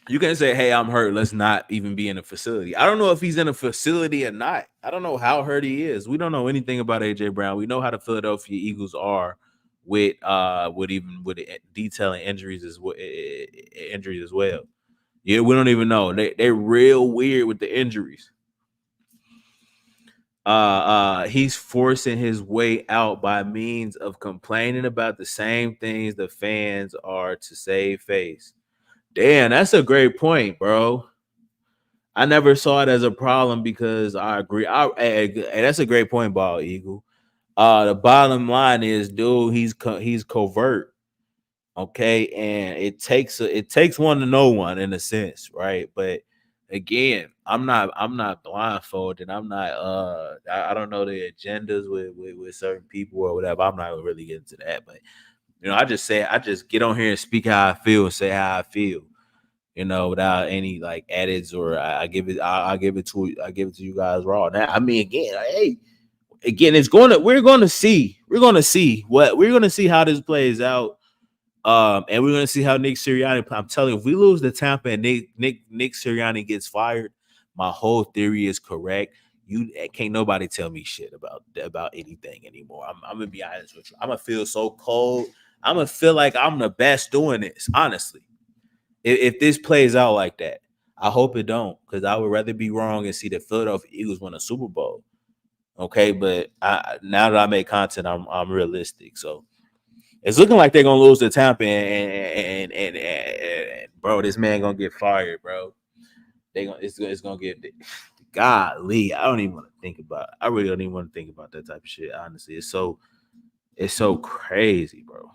You can say, "Hey, I'm hurt. Let's not even be in a facility." I don't know if he's in a facility or not. I don't know how hurt he is. We don't know anything about AJ Brown. We know how the Philadelphia Eagles are with detailing injuries as well. Yeah, we don't even know. They're real weird with the injuries. He's forcing his way out by means of complaining about the same things the fans are to save face. Damn, that's a great point, bro. I never saw it as a problem because I agree. That's a great point, Ball Eagle. The bottom line is, dude, he's covert. Okay, and it takes one to know one in a sense, right? But again, I'm not blindfolded. I'm not I don't know the agendas with certain people or whatever. I'm not really getting to that, but I just get on here and speak how I feel and say how I feel, without any like edits or I give it I give it to you guys raw. Now, I mean, again, we're gonna see how this plays out. And we're gonna see how Nick Sirianni. I'm telling you, if we lose the Tampa and Nick Sirianni gets fired, my whole theory is correct. You can't nobody tell me shit about anything anymore. I'm gonna be honest with you. I'm gonna feel so cold. I'm gonna feel like I'm the best doing this. Honestly, if this plays out like that, I hope it don't, because I would rather be wrong and see the Philadelphia Eagles win a Super Bowl. Okay, but now that I make content, I'm realistic. So it's looking like they're gonna lose to Tampa, and bro, this man gonna get fired, bro. It's gonna get. Golly, I don't even want to think about. I really don't even want to think about that type of shit. Honestly, it's so crazy, bro.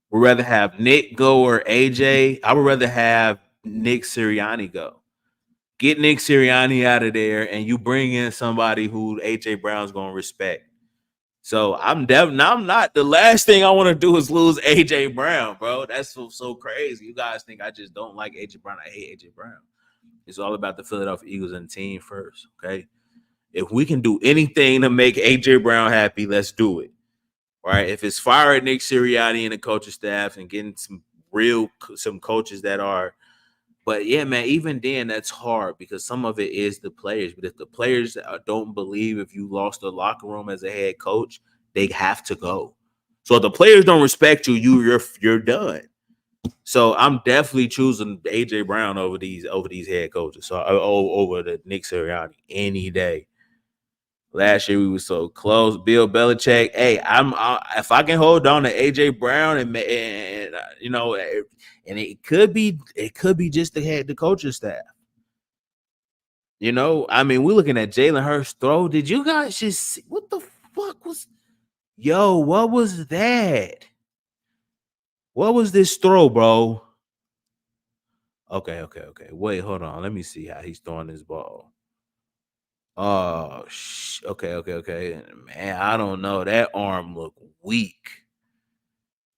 We'd rather have Nick go or AJ. I would rather have Nick Sirianni go. Get Nick Sirianni out of there, and you bring in somebody who AJ Brown's gonna respect. So I'm not. The last thing I want to do is lose AJ Brown, bro. That's so crazy. You guys think I just don't like AJ Brown? I hate AJ Brown. It's all about the Philadelphia Eagles and team first. Okay, if we can do anything to make AJ Brown happy, let's do it. All right. If it's firing Nick Sirianni and the coaching staff and getting some coaches that are. But yeah, man, even then, that's hard because some of it is the players. But if the players don't believe, if you lost the locker room as a head coach, they have to go. So if the players don't respect you, you're done. So I'm definitely choosing AJ Brown over these head coaches. So over the Nick Sirianni any day. Last year we were so close. Bill Belichick. Hey, if I can hold on to AJ Brown and you know, and it could be just the coaching staff. You know, I mean, we're looking at Jalen Hurts throw. Did you guys just see what the fuck was? Yo, what was that? What was this throw, bro? Okay. Wait, hold on. Let me see how he's throwing this ball. Oh, okay. Man, I don't know. That arm look weak.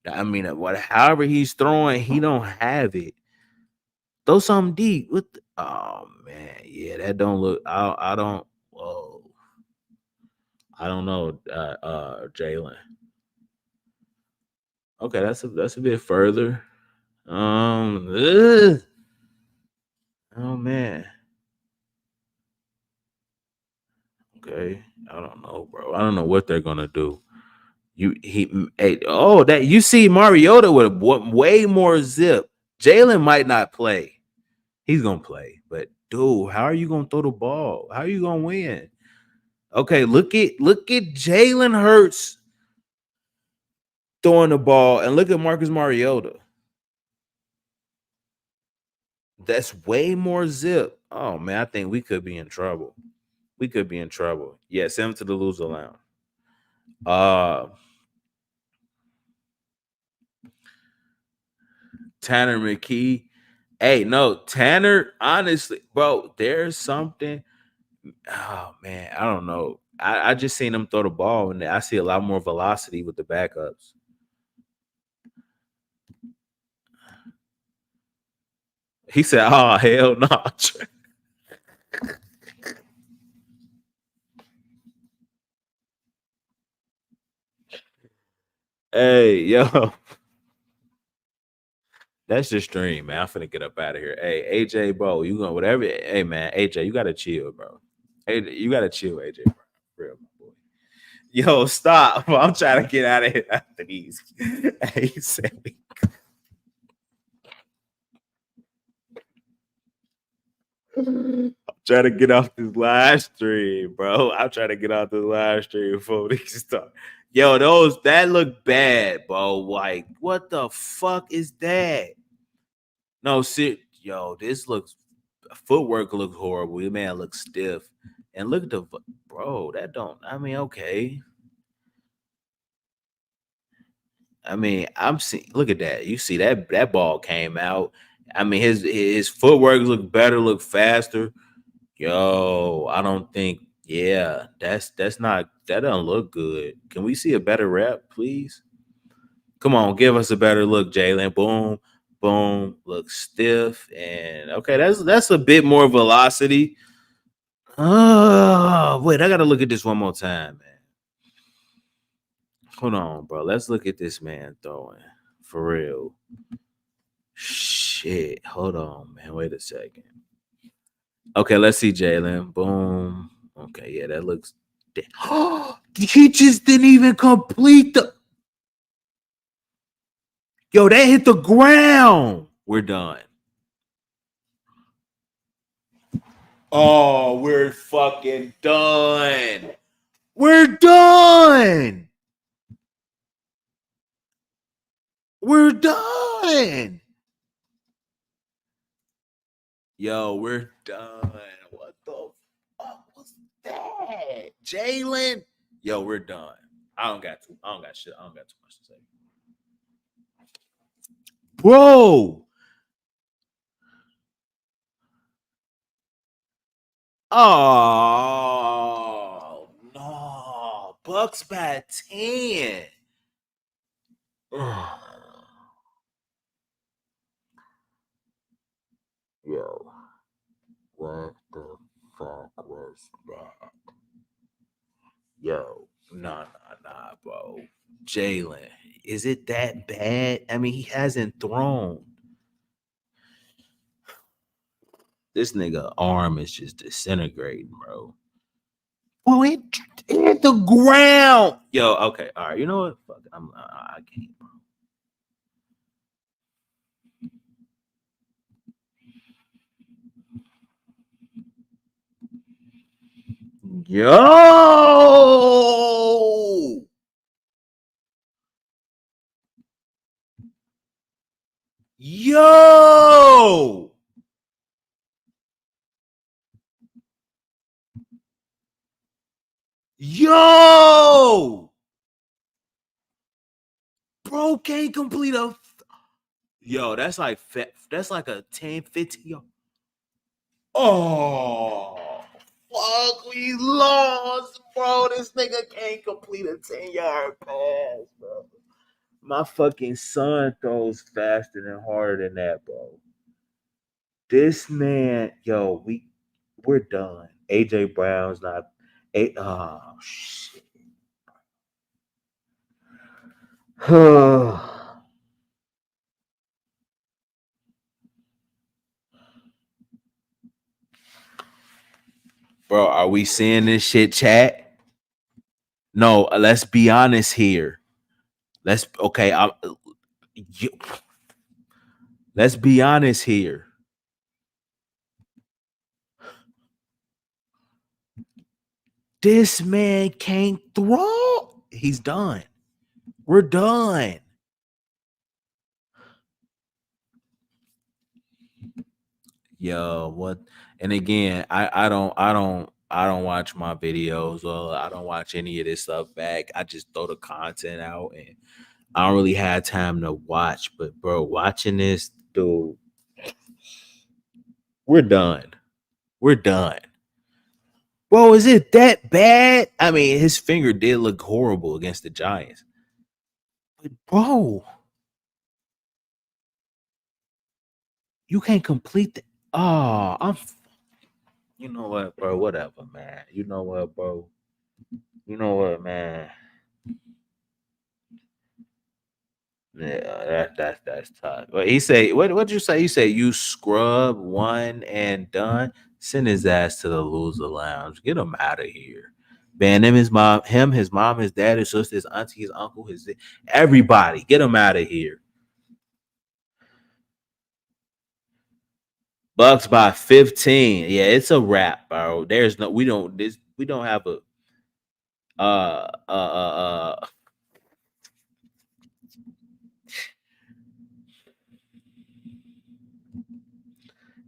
I mean, however he's throwing, he don't have it. Throw something deep. Oh man, yeah, that don't look. I don't. Whoa, I don't know. Jalen. Okay, that's a bit further. Ugh. Oh man. Okay, I don't know, bro. I don't know what they're gonna do. Hey, that you see Mariota with way more zip. Jalen might not play. He's gonna play, but dude, how are you gonna throw the ball? How are you gonna win? Okay, look at Jalen Hurts throwing the ball, and look at Marcus Mariota. That's way more zip. Oh man, I think we could be in trouble. We could be in trouble. Yeah, send him to the loser lounge. Uh Tanner McKee. Hey, no, Tanner, honestly, bro, there's something. Oh man, I don't know. I just seen him throw the ball, and I see a lot more velocity with the backups. He said, "Oh hell no." Hey, yo, that's the stream, man. I'm finna get up out of here. Hey, AJ, bro, you gonna whatever. Hey, man, AJ, you gotta chill, bro. Hey, you gotta chill, AJ, bro. Real, my boy. Yo, stop. I'm trying to get out of here after these. Hey, Sammy. I'm trying to get off this live stream, bro. I'm trying to get off the live stream before we start. Yo, that look bad, bro. Like, what the fuck is that? No, sit. Yo, this looks footwork looks horrible. Your man looks stiff. And look at bro, that don't I mean, okay. I mean, I'm seeing look at that. You see that ball came out. I mean, his footwork look better, look faster. Yo, I don't think, yeah, that's not that doesn't look good. Can we see a better rep, please? Come on, give us a better look, Jalen. Boom, boom, look stiff. And okay, that's a bit more velocity. Oh, wait, I gotta look at this one more time, man. Hold on, bro. Let's look at this man throwing. For real. Shit. Hold on, man. Wait a second. Okay, let's see, Jalen. Boom. Okay, yeah, that looks. He just didn't even complete the. Yo, that hit the ground. We're done. Oh, we're fucking done. We're done. We're done. Yo, we're done. What the fuck was that? Jalen? Yo, we're done. I don't got shit. I don't got too much to say. Bro. Oh no. Bucks by 10. Yo, what the fuck was that? Yo, nah, bro. Jalen, is it that bad? I mean, he hasn't thrown. This nigga arm is just disintegrating, bro. Oh, it hit the ground. Yo, okay, all right. You know what? Fuck, I can't, bro. Yo! Yo! Yo! Bro can't complete a. Yo, that's like a 10, 15. Oh, fuck, we lost, bro. This nigga can't complete a 10-yard pass, bro. My fucking son throws faster and harder than that, bro. This man, yo, we're done. AJ Brown's not. Oh shit. Bro, are we seeing this shit, chat? No, let's be honest here. Let's okay. You, let's be honest here. This man can't throw. He's done. We're done. Yo, what? And again, I don't watch my videos or I don't watch any of this stuff back. I just throw the content out and I don't really have time to watch. But bro, watching this, dude, we're done. We're done. Bro, is it that bad? I mean, his finger did look horrible against the Giants. But bro, you can't complete the. Oh, you know what, bro? Whatever, man. You know what, bro? You know what, man? Yeah, that's tough. But he say, what'd you say? You say you scrub one and done. Send his ass to the loser lounge. Get him out of here. Man, his mom, his dad, his sister, his auntie, his uncle, his everybody. Get him out of here. Bucks by 15. Yeah, it's a wrap, bro. There's no we don't have a uh uh uh uh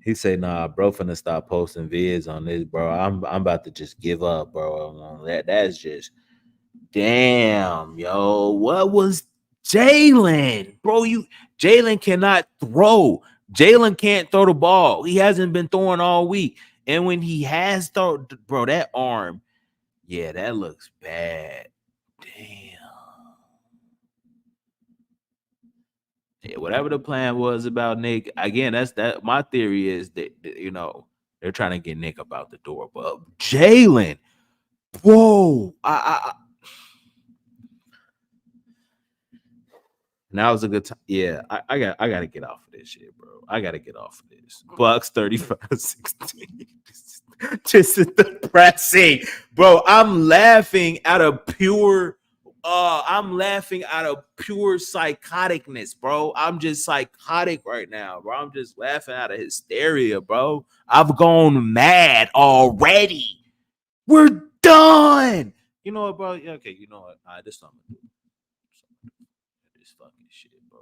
he say, nah, bro, finna stop posting vids on this, bro. I'm about to just give up, bro. That's just damn, yo. What was Jalen? Bro, Jalen cannot throw. Jalen can't throw the ball. He hasn't been throwing all week. And when he has thrown, bro, that arm, yeah, that looks bad. Damn. Yeah, whatever the plan was about Nick, again, that's that. My theory is that they're trying to get Nick about the door, but Jalen, whoa, now is a good time. Yeah, I gotta get off of this shit, bro. I gotta get off of this. Bucks 35-16. Just depressing. Bro, I'm laughing out of pure psychoticness, bro. I'm just psychotic right now, bro. I'm just laughing out of hysteria, bro. I've gone mad already. We're done. You know what, bro? Okay, you know what? All right, this time I'm gonna do this fucking shit, bro.